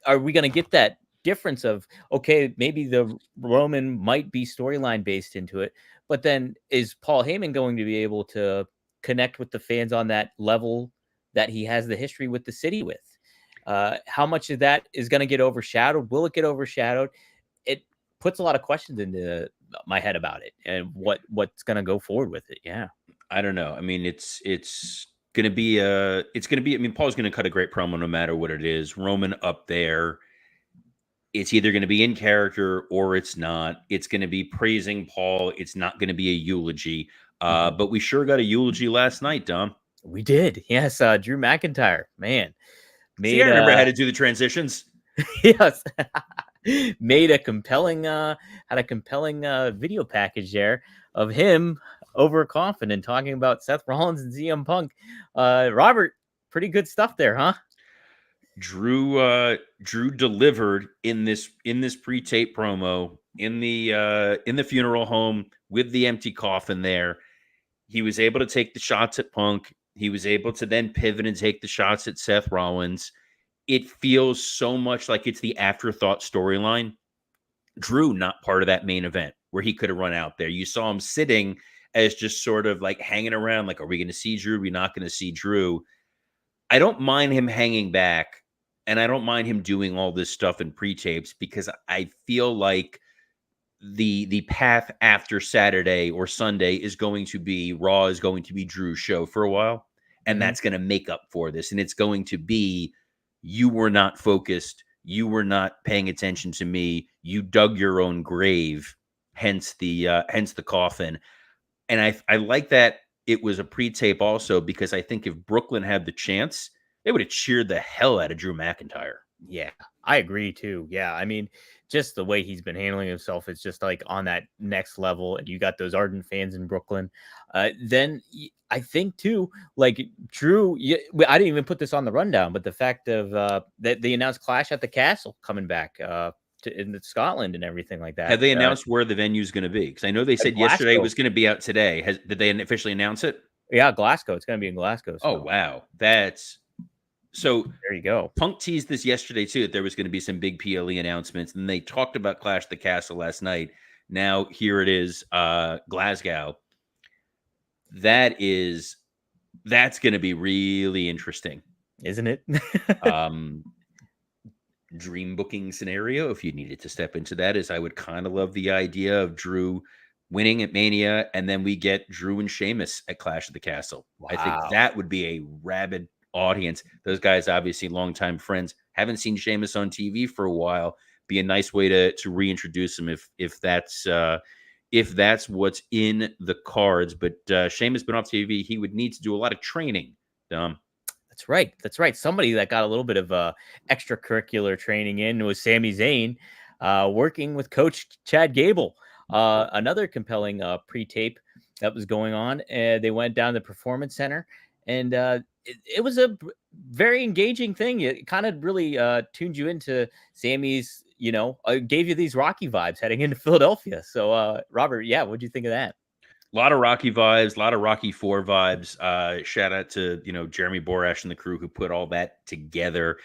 are we gonna get that difference of, okay, maybe the Roman might be storyline based into it, but then is Paul Heyman going to be able to connect with the fans on that level that he has the history with the city with? How much of that is going to get overshadowed? Will it get overshadowed? It puts a lot of questions into my head about it and what's going to go forward with it. Yeah. I don't know. I mean, it's going to be I mean, Paul's going to cut a great promo no matter what it is. Roman up there, it's either going to be in character or it's not. It's going to be praising Paul. It's not going to be a eulogy. But we sure got a eulogy last night, Dom. We did. Yes. Drew McIntyre, man. See, I remember how to do the transitions. Yes. Made a compelling video package there of him overconfident talking about Seth Rollins and CM Punk. Robert, pretty good stuff there, huh? Drew delivered in this pre-tape promo in the funeral home with the empty coffin there. He was able to take the shots at Punk. He was able to then pivot and take the shots at Seth Rollins. It feels so much like it's the afterthought storyline. Drew, not part of that main event where he could have run out there. You saw him sitting as just sort of like hanging around, like, are we going to see Drew? Are we not going to see Drew? I don't mind him hanging back, and I don't mind him doing all this stuff in pre-tapes because I feel like the path after Saturday or Sunday is going to be Raw is going to be Drew's show for a while, and that's going to make up for this. And it's going to be, you were not focused, you were not paying attention to me, you dug your own grave, hence the coffin. And I like that it was a pre-tape also, because I think if Brooklyn had the chance, they would have cheered the hell out of Drew McIntyre. Yeah, I agree too. Yeah, I mean, just the way he's been handling himself is just like on that next level. And you got those ardent fans in Brooklyn. Then I think too, like Drew, I didn't even put this on the rundown, but the fact of that they announced Clash at the Castle coming back in Scotland and everything like that. Have they announced where the venue is going to be? Because I know they said yesterday it was going to be out today. Did they officially announce it? Yeah, Glasgow. It's going to be in Glasgow. So. Oh, wow. So there you go. Punk teased this yesterday too, that there was going to be some big PLE announcements, and they talked about Clash at the Castle last night. Now here it is, Glasgow. That's going to be really interesting, isn't it? Dream booking scenario, if you needed to step into that, is I would kind of love the idea of Drew winning at Mania, and then we get Drew and Sheamus at Clash at the Castle. Wow. I think that would be a rabid audience. Those guys obviously longtime friends. Haven't seen Sheamus on TV for a while. Be a nice way to reintroduce him if that's what's in the cards. But Sheamus been off TV. He would need to do a lot of training. That's right. Somebody that got a little bit of extracurricular training in was Sami Zayn, working with Coach Chad Gable. Another compelling pre-tape that was going on. They went down to the Performance Center, and it was a very engaging thing. It kind of really tuned you into Sammy's, gave you these Rocky vibes heading into Philadelphia. So, Robert, yeah, what'd you think of that? A lot of Rocky vibes, a lot of Rocky 4 vibes. Shout out to, Jeremy Borash and the crew who put all that together.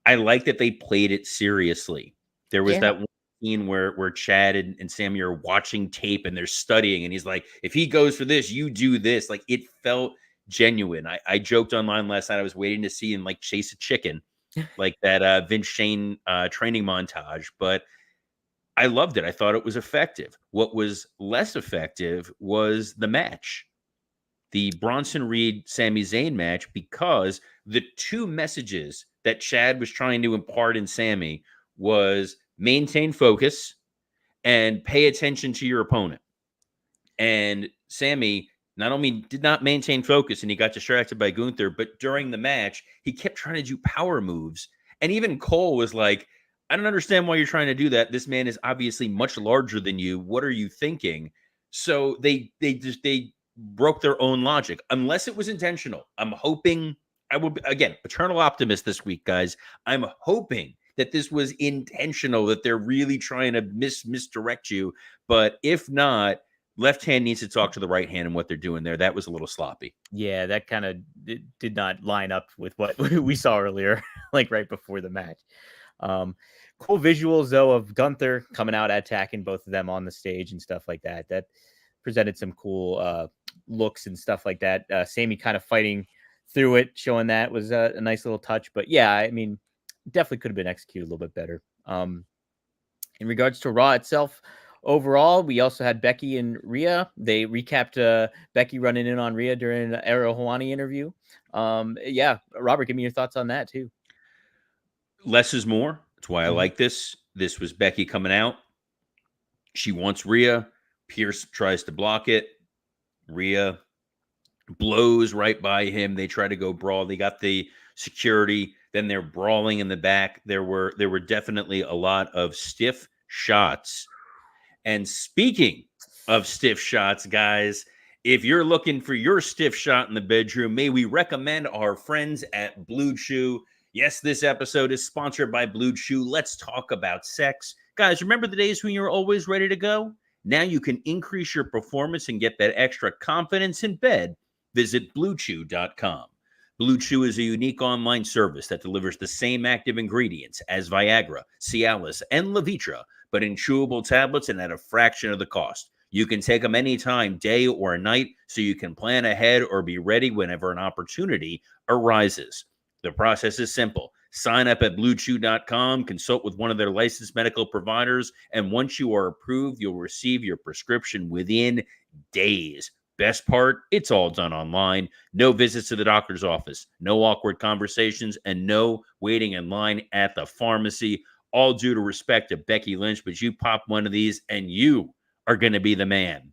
I like that they played it seriously. There was Yeah. that one scene where Chad and Sammy are watching tape and they're studying, and he's like, if he goes for this, you do this. Like, it felt genuine. I joked online last night, I was waiting to see him like chase a chicken, like that Vince Shane training montage, but I loved it. I thought it was effective. What was less effective was the match, the Bronson Reed Sami Zayn match, because the two messages that Chad was trying to impart in Sammy was maintain focus and pay attention to your opponent. And Sammy not only did not maintain focus and he got distracted by Gunther, but during the match, he kept trying to do power moves. And even Cole was like, I don't understand why you're trying to do that. This man is obviously much larger than you. What are you thinking? So they broke their own logic, unless it was intentional. I'm hoping, I will, again, eternal optimist this week, guys. I'm hoping that this was intentional, that they're really trying to misdirect you. But if not, left hand needs to talk to the right hand, and what they're doing there, that was a little sloppy. Yeah, that kind of did not line up with what we saw earlier, like right before the match. Cool visuals, though, of Gunther coming out attacking both of them on the stage and stuff like that. That presented some cool looks and stuff like that. Sammy kind of fighting through it, showing that was a nice little touch. But yeah, I mean, definitely could have been executed a little bit better. In regards to Raw itself, overall, we also had Becky and Rhea. They recapped Becky running in on Rhea during the Ariel Helwani interview. Yeah, Robert, give me your thoughts on that too. Less is more. That's why I like this. This was Becky coming out. She wants Rhea. Pierce tries to block it. Rhea blows right by him. They try to go brawl. They got the security. Then they're brawling in the back. There were definitely a lot of stiff shots. And speaking of stiff shots, guys, if you're looking for your stiff shot in the bedroom, may we recommend our friends at Blue Chew. Yes, this episode is sponsored by Blue Chew. Let's talk about sex. Guys, remember the days when you were always ready to go? Now you can increase your performance and get that extra confidence in bed. Visit BlueChew.com. Blue Chew is a unique online service that delivers the same active ingredients as Viagra, Cialis, and Levitra, but in chewable tablets and at a fraction of the cost. You can take them anytime, day or night, so you can plan ahead or be ready whenever an opportunity arises. The process is simple. Sign up at BlueChew.com, consult with one of their licensed medical providers, and once you are approved, you'll receive your prescription within days. Best part, it's all done online. No visits to the doctor's office, no awkward conversations, and no waiting in line at the pharmacy. All due to respect to Becky Lynch, but you pop one of these and you are going to be the man.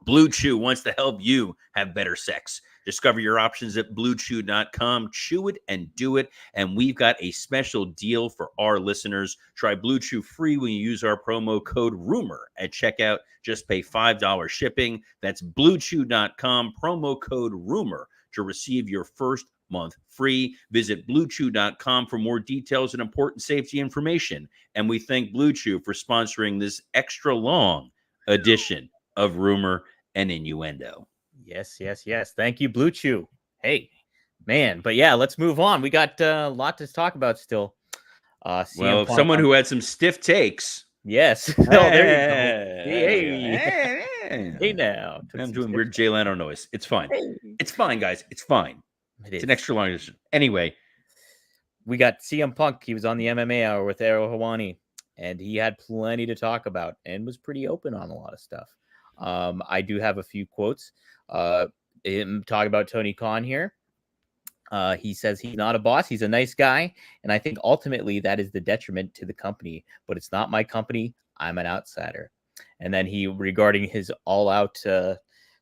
Blue Chew wants to help you have better sex. Discover your options at BlueChew.com. Chew it and do it. And we've got a special deal for our listeners. Try Blue Chew free when you use our promo code RUMOR at checkout. Just pay $5 shipping. That's BlueChew.com, promo code RUMOR to receive your first month free. Visit BlueChew.com for more details and important safety information. And we thank Blue Chew for sponsoring this extra long edition of Rumor and Innuendo. Yes. Thank you, Blue Chew. Hey, man. But yeah, let's move on. We got a lot to talk about still. Well, someone who had some stiff takes. Yes. Oh, there you go. Hey now. I'm doing weird Jay Leno noise. It's fine. Hey. It's fine, guys. It's fine. It's an extra long edition. Anyway. We got CM Punk. He was on the MMA Hour with Ariel Helwani, and he had plenty to talk about and was pretty open on a lot of stuff. I do have a few quotes. Him talking about Tony Khan here. He says he's not a boss. He's a nice guy. And I think ultimately that is the detriment to the company. But it's not my company. I'm an outsider. And then regarding his all-out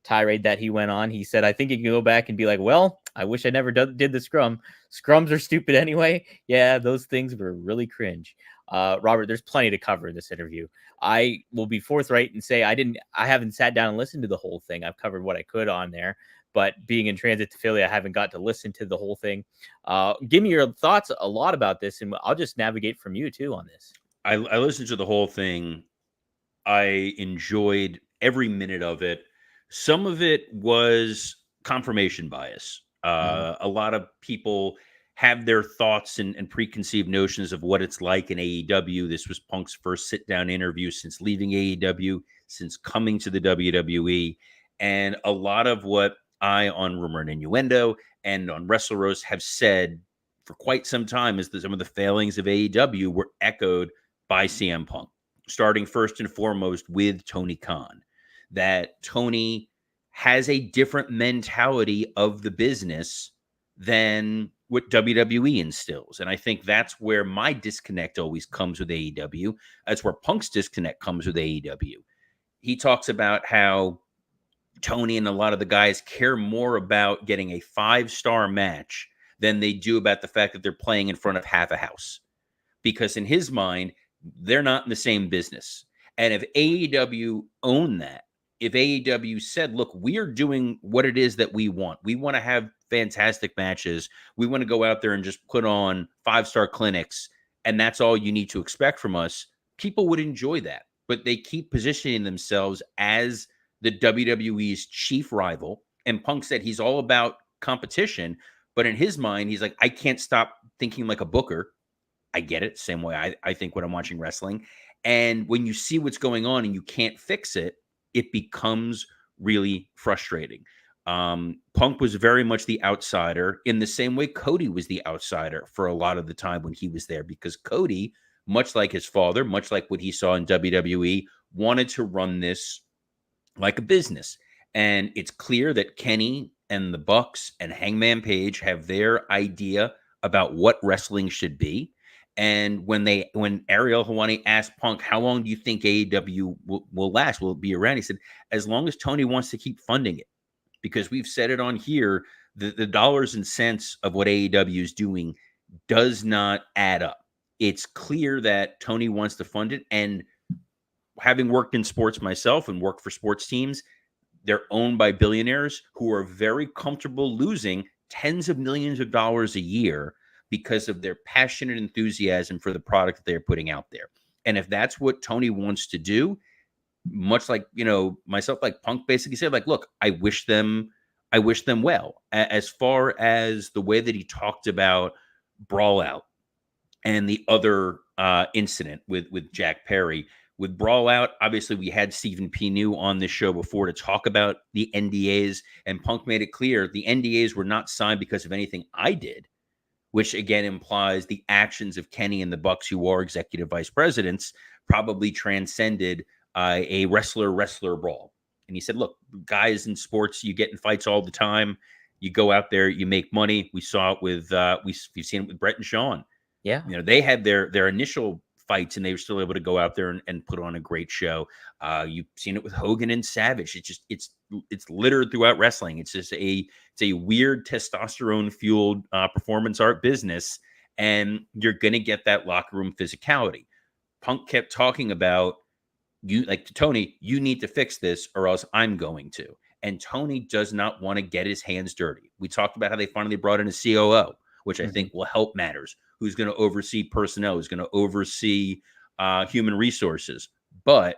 tirade that he went on, he said, I think you can go back and be like, well, I wish I never did the scrum. Scrums are stupid anyway. Yeah, those things were really cringe. Robert, there's plenty to cover in this interview. I will be forthright and say I haven't sat down and listened to the whole thing. I've covered what I could on there, but being in transit to Philly, I haven't got to listen to the whole thing. Give me your thoughts a lot about this, and I'll just navigate from you too on this. I listened to the whole thing. I enjoyed every minute of it. Some of it was confirmation bias. A lot of people have their thoughts and preconceived notions of what it's like in AEW. This was Punk's first sit-down interview since leaving AEW, since coming to the WWE. And a lot of what I, on Rumor and Innuendo and on Wrestle Roast, have said for quite some time is that some of the failings of AEW were echoed by CM Punk, starting first and foremost with Tony Khan. That Tony has a different mentality of the business than what WWE instills. And I think that's where my disconnect always comes with AEW. That's where Punk's disconnect comes with AEW. He talks about how Tony and a lot of the guys care more about getting a 5-star match than they do about the fact that they're playing in front of half a house. Because in his mind, they're not in the same business. And if AEW owned that, if AEW said, look, we are doing what it is that we want to have fantastic matches. We want to go out there and just put on 5-star clinics. And that's all you need to expect from us. People would enjoy that. But they keep positioning themselves as the WWE's chief rival. And Punk said he's all about competition. But in his mind, he's like, I can't stop thinking like a booker. I get it. Same way I think when I'm watching wrestling. And when you see what's going on and you can't fix it, it becomes really frustrating. Punk was very much the outsider in the same way Cody was the outsider for a lot of the time when he was there, because Cody, much like his father, much like what he saw in WWE, wanted to run this like a business. And it's clear that Kenny and the Bucks and Hangman Page have their idea about what wrestling should be. And when Ariel Helwani asked Punk, how long do you think AEW will last? Will it be around? He said, as long as Tony wants to keep funding it. Because we've said it on here, the dollars and cents of what AEW is doing does not add up. It's clear that Tony wants to fund it. And having worked in sports myself and worked for sports teams, they're owned by billionaires who are very comfortable losing tens of millions of dollars a year because of their passionate enthusiasm for the product that they're putting out there. And if that's what Tony wants to do, much like, myself, like Punk basically said, like, look, I wish them well. As far as the way that he talked about Brawl Out and the other incident with Jack Perry. With Brawl Out, obviously we had Stephen P. New on this show before to talk about the NDAs, and Punk made it clear the NDAs were not signed because of anything I did, which again implies the actions of Kenny and the Bucks, who are executive vice presidents, probably transcended a wrestler brawl. And he said, look, guys in sports, you get in fights all the time. You go out there, you make money. We saw it with, we've seen it with Brett and Sean. Yeah. They had their initial fights and they were still able to go out there and put on a great show. You've seen it with Hogan and Savage. It's littered throughout wrestling. It's just it's a weird testosterone fueled performance art business. And you're going to get that locker room physicality. Punk kept talking about, to Tony, you need to fix this or else I'm going to. And Tony does not want to get his hands dirty. We talked about how they finally brought in a COO, which I think will help matters. Who's going to oversee personnel, who's going to oversee human resources. But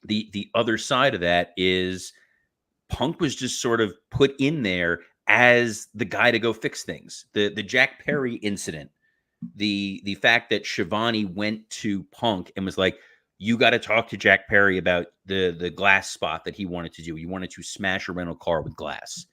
the other side of that is Punk was just sort of put in there as the guy to go fix things. The Jack Perry incident, the fact that Shivani went to Punk and was like, you got to talk to Jack Perry about the glass spot that he wanted to do. He wanted to smash a rental car with glass.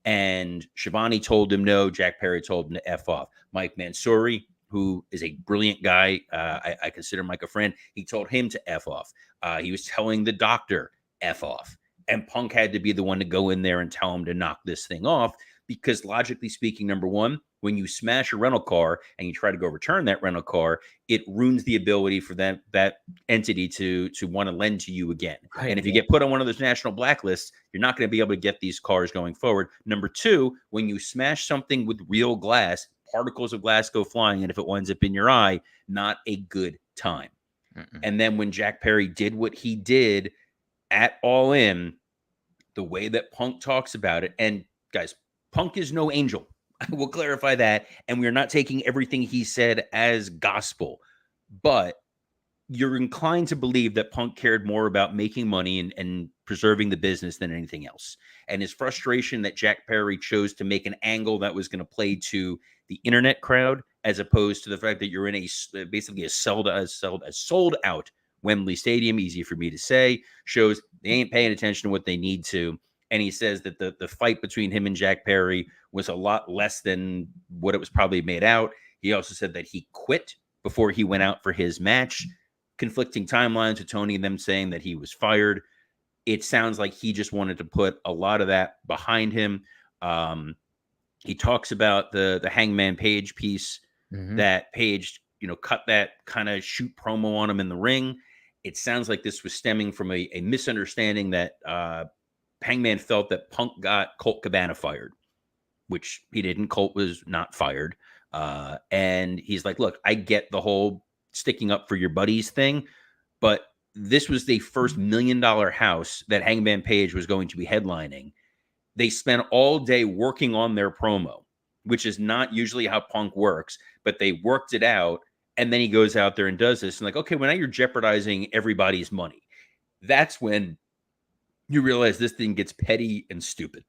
And Shivani told him no. Jack Perry told him to F off. Mike Mansouri, who is a brilliant guy, I consider Mike a friend, he told him to F off. He was telling the doctor F off. And Punk had to be the one to go in there and tell him to knock this thing off. Because logically speaking, number one, when you smash a rental car and you try to go return that rental car, it ruins the ability for that entity to want to lend to you again. Right, and if you get put on one of those national blacklists, you're not going to be able to get these cars going forward. Number two, when you smash something with real glass, particles of glass go flying, and if it winds up in your eye, not a good time. And then when Jack Perry did what he did at All In, the way that Punk talks about it, and guys, Punk is no angel. I will clarify that. And we are not taking everything he said as gospel. But you're inclined to believe that Punk cared more about making money and preserving the business than anything else. And his frustration that Jack Perry chose to make an angle that was going to play to the internet crowd, as opposed to the fact that you're in basically a sold out Wembley Stadium, easy for me to say, shows they ain't paying attention to what they need to. And he says that the fight between him and Jack Perry was a lot less than what it was probably made out. He also said that he quit before he went out for his match. Conflicting timelines with Tony and them saying that he was fired. It sounds like he just wanted to put a lot of that behind him. He talks about the Hangman Page piece, that Page, cut that kind of shoot promo on him in the ring. It sounds like this was stemming from a misunderstanding that Hangman felt that Punk got Colt Cabana fired, which he didn't. Colt was not fired. And he's like, look, I get the whole sticking up for your buddies thing, but this was the first $1 million house that Hangman Page was going to be headlining. They spent all day working on their promo, which is not usually how Punk works, but they worked it out. And then he goes out there and does this. And like, okay, well, now you're jeopardizing everybody's money. That's when you realize this thing gets petty and stupid.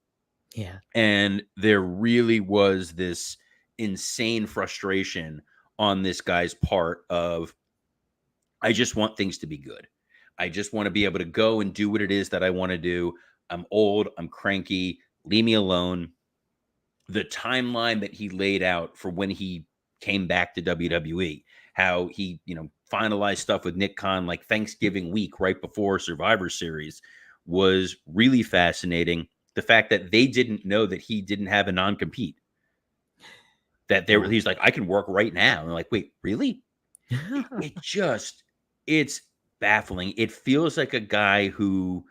Yeah. And there really was this insane frustration on this guy's part of, I just want things to be good. I just want to be able to go and do what it is that I want to do. I'm old. I'm cranky. Leave me alone. The timeline that he laid out for when he came back to WWE, how he, finalized stuff with Nick Khan like Thanksgiving week right before Survivor Series was really fascinating. The fact that they didn't know that he didn't have a non-compete. That he's like, I can work right now. And they're like, wait, really? It's baffling. It feels like a guy who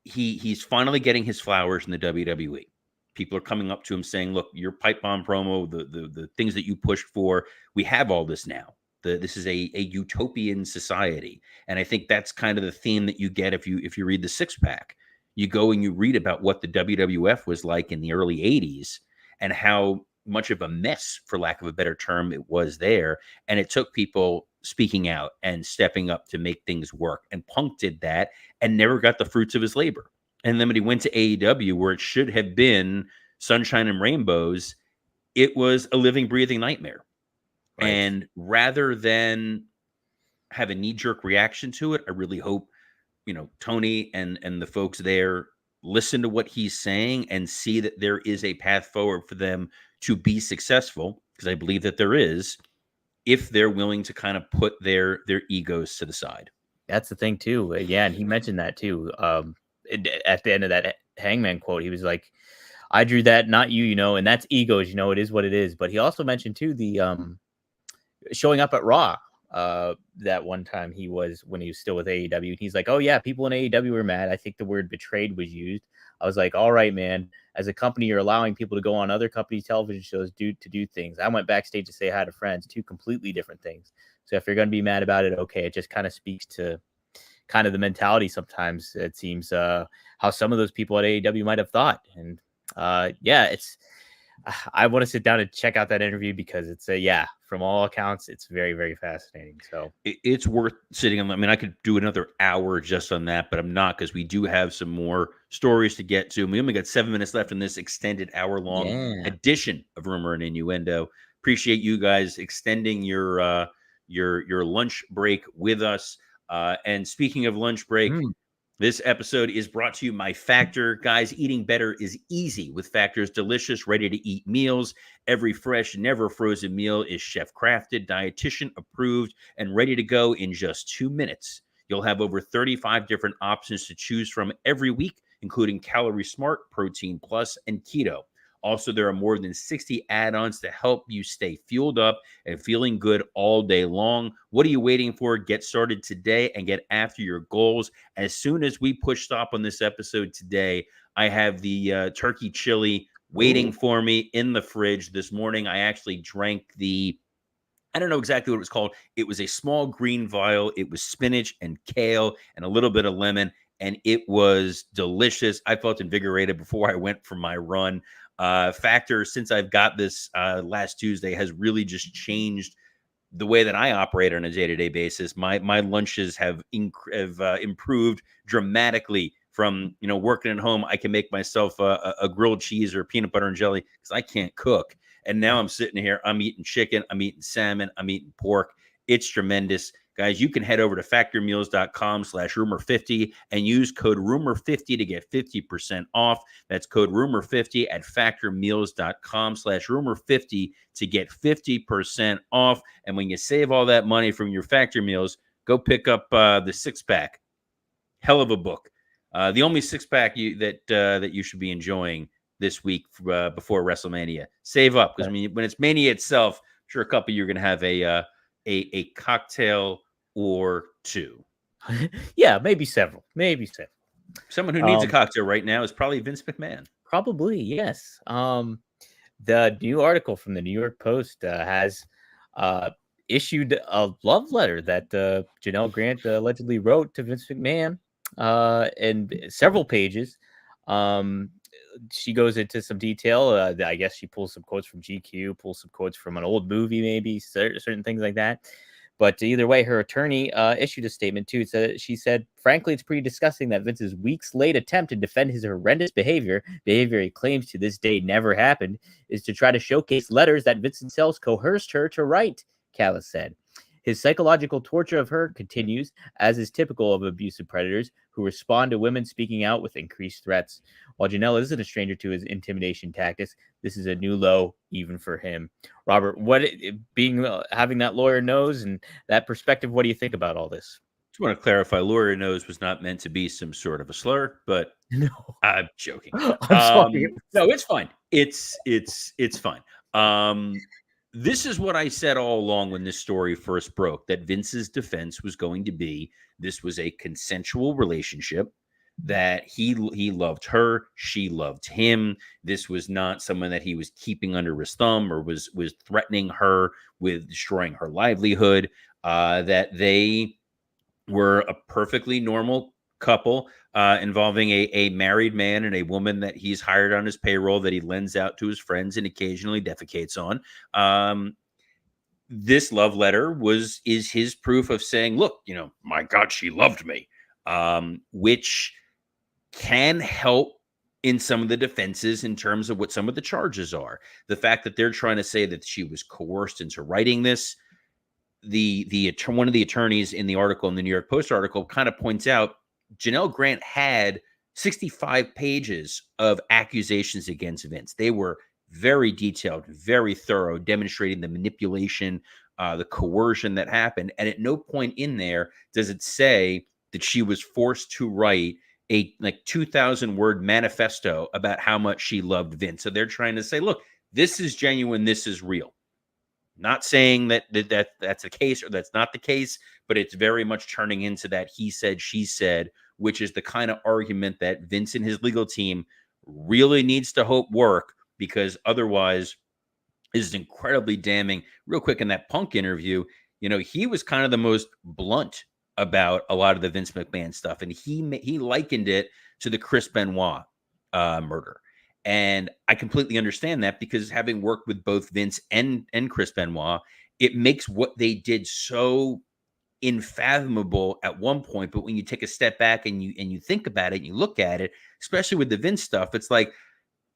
he's finally getting his flowers in the WWE. People are coming up to him saying, look, your pipe bomb promo, the things that you pushed for, we have all this now. This is a utopian society. And I think that's kind of the theme that you get if you read the Six Pack. You go and you read about what the WWF was like in the early 80s and how much of a mess, for lack of a better term, it was there. And it took people speaking out and stepping up to make things work. And Punk did that and never got the fruits of his labor. And then when he went to AEW, where it should have been sunshine and rainbows, it was a living, breathing nightmare. Right. And rather than have a knee-jerk reaction to it, I really hope, Tony and the folks there listen to what he's saying and see that there is a path forward for them to be successful, because I believe that there is, if they're willing to kind of put their egos to the side. That's the thing too. Yeah, and he mentioned that too. At the end of that Hangman quote, he was like, I drew that, not you, and that's egos, it is what it is. But he also mentioned too the showing up at Raw that one time when he was still with AEW. And he's like, oh yeah, people in AEW were mad. I think the word betrayed was used. I was like, all right, man, as a company, you're allowing people to go on other companies' television shows to do things. I went backstage to say hi to friends, two completely different things. So if you're going to be mad about it, okay, it just kind of speaks to kind of the mentality sometimes, it seems, how some of those people at AEW might have thought. And I want to sit down and check out that interview because it's from all accounts, it's very, very fascinating. So it's worth sitting on. I mean, I could do another hour just on that, but I'm not, because we do have some more stories to get to. And we only got 7 minutes left in this extended hour-long edition of Rumor and Innuendo. Appreciate you guys extending your lunch break with us. And speaking of lunch break, this episode is brought to you by Factor. Guys, eating better is easy with Factor's delicious, ready-to-eat meals. Every fresh, never frozen meal is chef-crafted, dietitian approved, and ready to go in just 2 minutes. You'll have over 35 different options to choose from every week, including Calorie Smart, Protein Plus, and Keto. Also, there are more than 60 add-ons to help you stay fueled up and feeling good all day long. What are you waiting for? Get started today and get after your goals. As soon as we push stop on this episode today, I have the turkey chili waiting for me in the fridge. This morning, I actually drank I don't know exactly what it was called. It was a small green vial. It was spinach and kale and a little bit of lemon, and it was delicious. I felt invigorated before I went for my run. Factor, since I've got this last Tuesday, has really just changed the way that I operate on a day-to-day basis, my lunches have improved dramatically from, working at home. I can make myself a grilled cheese or peanut butter and jelly because I can't cook. And now I'm sitting here, I'm eating chicken, I'm eating salmon, I'm eating pork. It's tremendous. Guys, you can head over to factormeals.com/rumor50 and use code rumor50 to get 50% off. That's code rumor50 at factormeals.com/rumor50 to get 50% off. And when you save all that money from your Factor Meals, go pick up the six-pack. Hell of a book. The only six-pack that you should be enjoying this week before WrestleMania. Save up, because when it's Mania itself, I'm sure a couple of you are going to have a cocktail or two. Yeah, maybe several. Someone who needs a cocktail right now is probably Vince McMahon. Probably, yes. The new article from the New York Post has issued a love letter that Janelle Grant allegedly wrote to Vince McMahon in several pages. She goes into some detail. I guess she pulls some quotes from GQ, pulls some quotes from an old movie, maybe certain things like that. But either way, her attorney issued a statement too. She said, frankly, it's pretty disgusting that Vince's weeks late attempt to defend his horrendous behavior he claims to this day never happened, is to try to showcase letters that Vincent Sells coerced her to write, Callis said. His psychological torture of her continues, as is typical of abusive predators who respond to women speaking out with increased threats. While Janelle isn't a stranger to his intimidation tactics, this is a new low even for him. Robert, having that lawyer nose and that perspective, what do you think about all this? Just want to clarify, lawyer nose was not meant to be some sort of a slur, but no, I'm joking. I'm sorry. No, it's fine. It's fine. This is what I said all along when this story first broke, that Vince's defense was going to be this was a consensual relationship, that he loved her, she loved him. This was not someone that he was keeping under his thumb or was threatening her with destroying her livelihood, that they were a perfectly normal couple involving a married man and a woman that he's hired on his payroll that he lends out to his friends and occasionally defecates on. This love letter is his proof of saying, look, my God, she loved me, which can help in some of the defenses in terms of what some of the charges are. The fact that they're trying to say that she was coerced into writing this, one of the attorneys in the article, in the New York Post article, kind of points out Janelle Grant had 65 pages of accusations against Vince. They were very detailed, very thorough, demonstrating the manipulation, the coercion that happened. And at no point in there does it say that she was forced to write a 2,000 word manifesto about how much she loved Vince. So they're trying to say, look, this is genuine, this is real. Not saying that that's the case or that's not the case, but it's very much turning into that he said, she said, which is the kind of argument that Vince and his legal team really needs to hope work, because otherwise is incredibly damning. Real quick, in that Punk interview, he was kind of the most blunt about a lot of the Vince McMahon stuff, and he likened it to the Chris Benoit murder. And I completely understand that, because having worked with both Vince and Chris Benoit, it makes what they did so unfathomable at one point. But when you take a step back and you think about it and you look at it, especially with the Vince stuff, it's like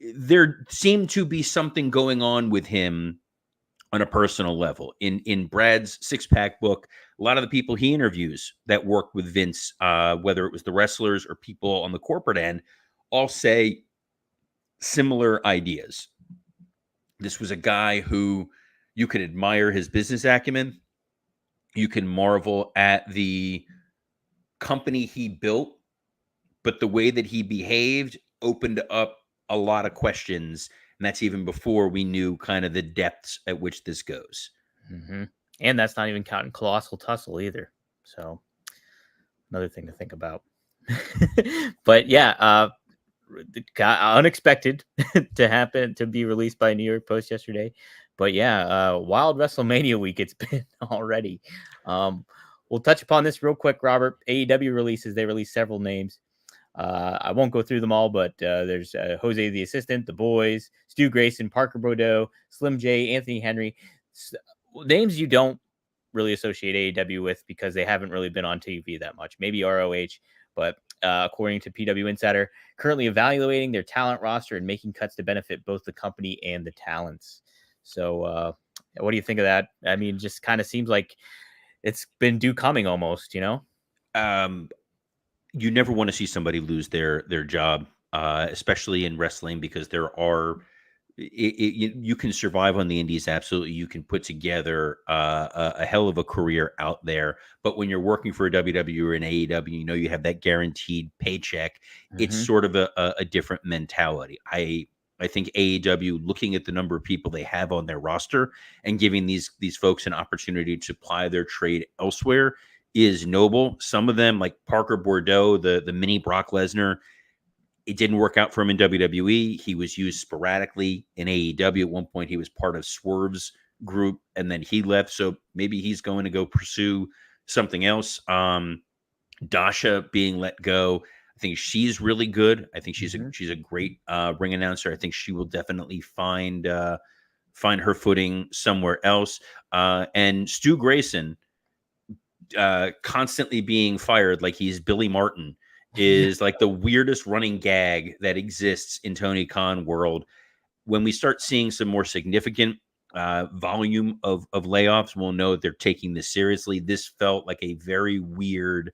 there seemed to be something going on with him on a personal level. In Brad's six-pack book, a lot of the people he interviews that work with Vince, whether it was the wrestlers or people on the corporate end, all say similar ideas. This was a guy who you could admire his business acumen. You can marvel at the company he built, but the way that he behaved opened up a lot of questions. And that's even before we knew kind of the depths at which this goes. Mm-hmm. And that's not even counting Colossal Tussle either. So another thing to think about. But yeah, unexpected to be released by New York Post yesterday. But yeah, wild WrestleMania week it's been already. We'll touch upon this real quick, Robert. AEW releases, they released several names. I won't go through them all, but there's Jose the Assistant, The Boys, Stu Grayson, Parker Boudreaux, Slim J, Anthony Henry. Names you don't really associate AEW with because they haven't really been on TV that much. Maybe ROH, but according to PW Insider, currently evaluating their talent roster and making cuts to benefit both the company and the talents. So what do you think of that? I mean, just kind of seems like it's been due coming almost, you know? You never want to see somebody lose their job, especially in wrestling, because there are you can survive on the indies. Absolutely, you can put together a hell of a career out there. But when you're working for a WWE or an AEW, you know you have that guaranteed paycheck. It's sort of a different mentality. I think AEW, looking at the number of people they have on their roster and giving these folks an opportunity to ply their trade elsewhere, is noble. Some of them, like Parker Bordeaux, the mini Brock Lesnar, it didn't work out for him in WWE. He was used sporadically in AEW. At one point, he was part of Swerve's group, and then he left. So maybe he's going to go pursue something else. Dasha being let go, I think she's really good. I think she's a great ring announcer. I think she will definitely find her footing somewhere else. And Stu Grayson, constantly being fired like he's Billy Martin, is like the weirdest running gag that exists in Tony Khan world. When we start seeing some more significant volume of layoffs, we'll know they're taking this seriously. This felt like a very weird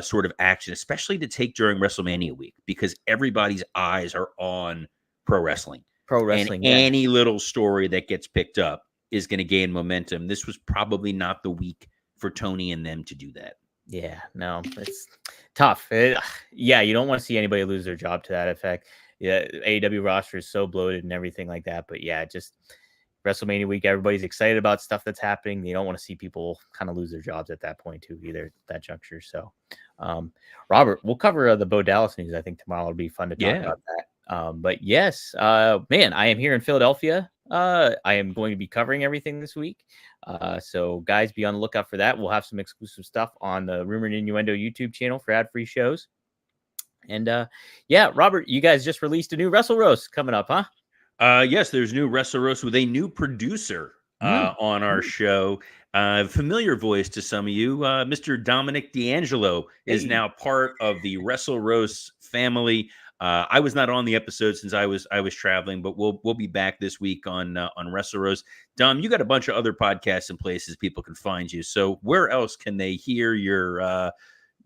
sort of action, especially to take during WrestleMania week, because everybody's eyes are on pro wrestling. And any little story that gets picked up is going to gain momentum. This was probably not the week for Tony and them to do that. Yeah, no, it's tough. You don't want to see anybody lose their job to that effect. Yeah, AEW roster is so bloated and everything like that. But yeah, just WrestleMania week, everybody's excited about stuff that's happening. You don't want to see people kind of lose their jobs at that point too, either, that juncture. So, Robert, we'll cover the Bo Dallas news. I think tomorrow will be fun to talk about that. But yes, man, I am here in Philadelphia. I am going to be covering everything this week. So guys, be on the lookout for that. We'll have some exclusive stuff on the Rumor and Innuendo YouTube channel for ad-free shows. And yeah, Robert, you guys just released a new Wrestle Roast coming up, huh? Yes, there's new Wrestle Roast with a new producer on our show. Familiar voice to some of you, Mr. Dominic DeAngelo is now part of the Wrestle Roast family. I was not on the episode since I was traveling, but we'll be back this week on Wrestle Roast. Dom, you got a bunch of other podcasts and places people can find you. So where else can they hear your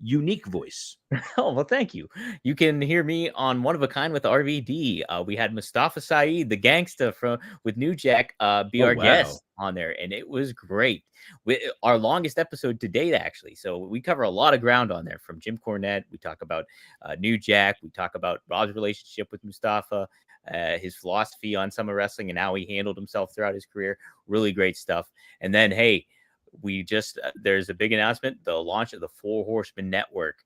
unique voice? Oh, well, thank you. You can hear me on One of a Kind with RVD. We had Mustafa Saeed, the gangsta with New Jack, be our guest on there, and it was great. Our longest episode to date, actually. So we cover a lot of ground on there, from Jim Cornette. We talk about New Jack. We talk about Rob's relationship with Mustafa, his philosophy on some of wrestling, and how he handled himself throughout his career. Really great stuff. And then, hey, we just there's a big announcement: the launch of the Four Horsemen Network.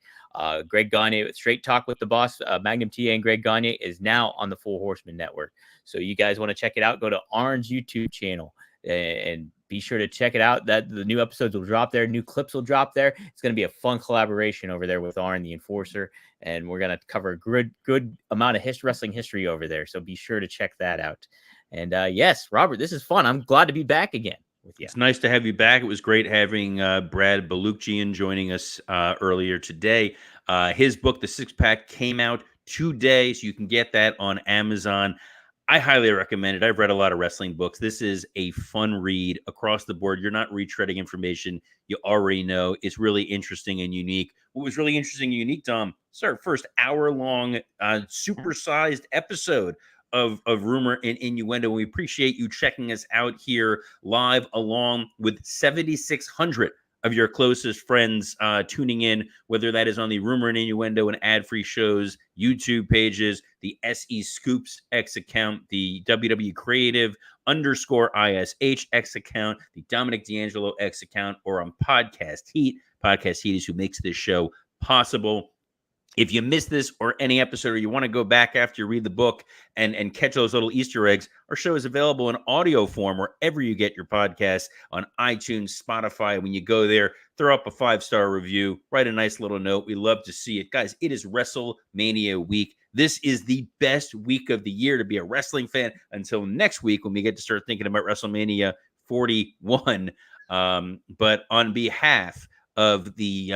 Greg Gagne with Straight Talk with the Boss, Magnum TA, and Greg Gagne is now on the Four Horsemen Network. So you guys want to check it out, go to Arn's YouTube channel and be sure to check it out. That the new episodes will drop there, new clips will drop there. It's going to be a fun collaboration over there with Arn the Enforcer, and we're going to cover a good amount of wrestling history over there. So be sure to check that out. And yes, Robert, this is fun. I'm glad to be back again. It's nice to have you back. It was great having Brad Balukjian joining us earlier today. His book, The Six Pack, came out today, so you can get that on Amazon. I highly recommend it. I've read a lot of wrestling books. This is a fun read across the board. You're not retreading information you already know. It's really interesting and unique. What was really interesting and unique, Dom, it's our first hour-long supersized episode of Rumor and Innuendo. We appreciate you checking us out here live, along with 7,600 of your closest friends tuning in, whether that is on the Rumor and Innuendo and ad-free shows YouTube pages, the SE Scoops X account, the WWE Creative _ISH X account, the Dominic DeAngelo X account, or on Podcast Heat. Podcast Heat is who makes this show possible. If you missed this or any episode, or you want to go back after you read the book and catch those little Easter eggs, our show is available in audio form wherever you get your podcasts, on iTunes, Spotify. When you go there, throw up a 5-star review, write a nice little note. We love to see it. Guys, it is WrestleMania week. This is the best week of the year to be a wrestling fan until next week, when we get to start thinking about WrestleMania 41. But on behalf of the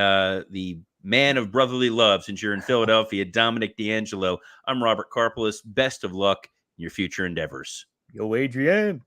man of brotherly love, since you're in Philadelphia, Dominic DeAngelo, I'm Robert Karpeles. Best of luck in your future endeavors. Yo, Adrian.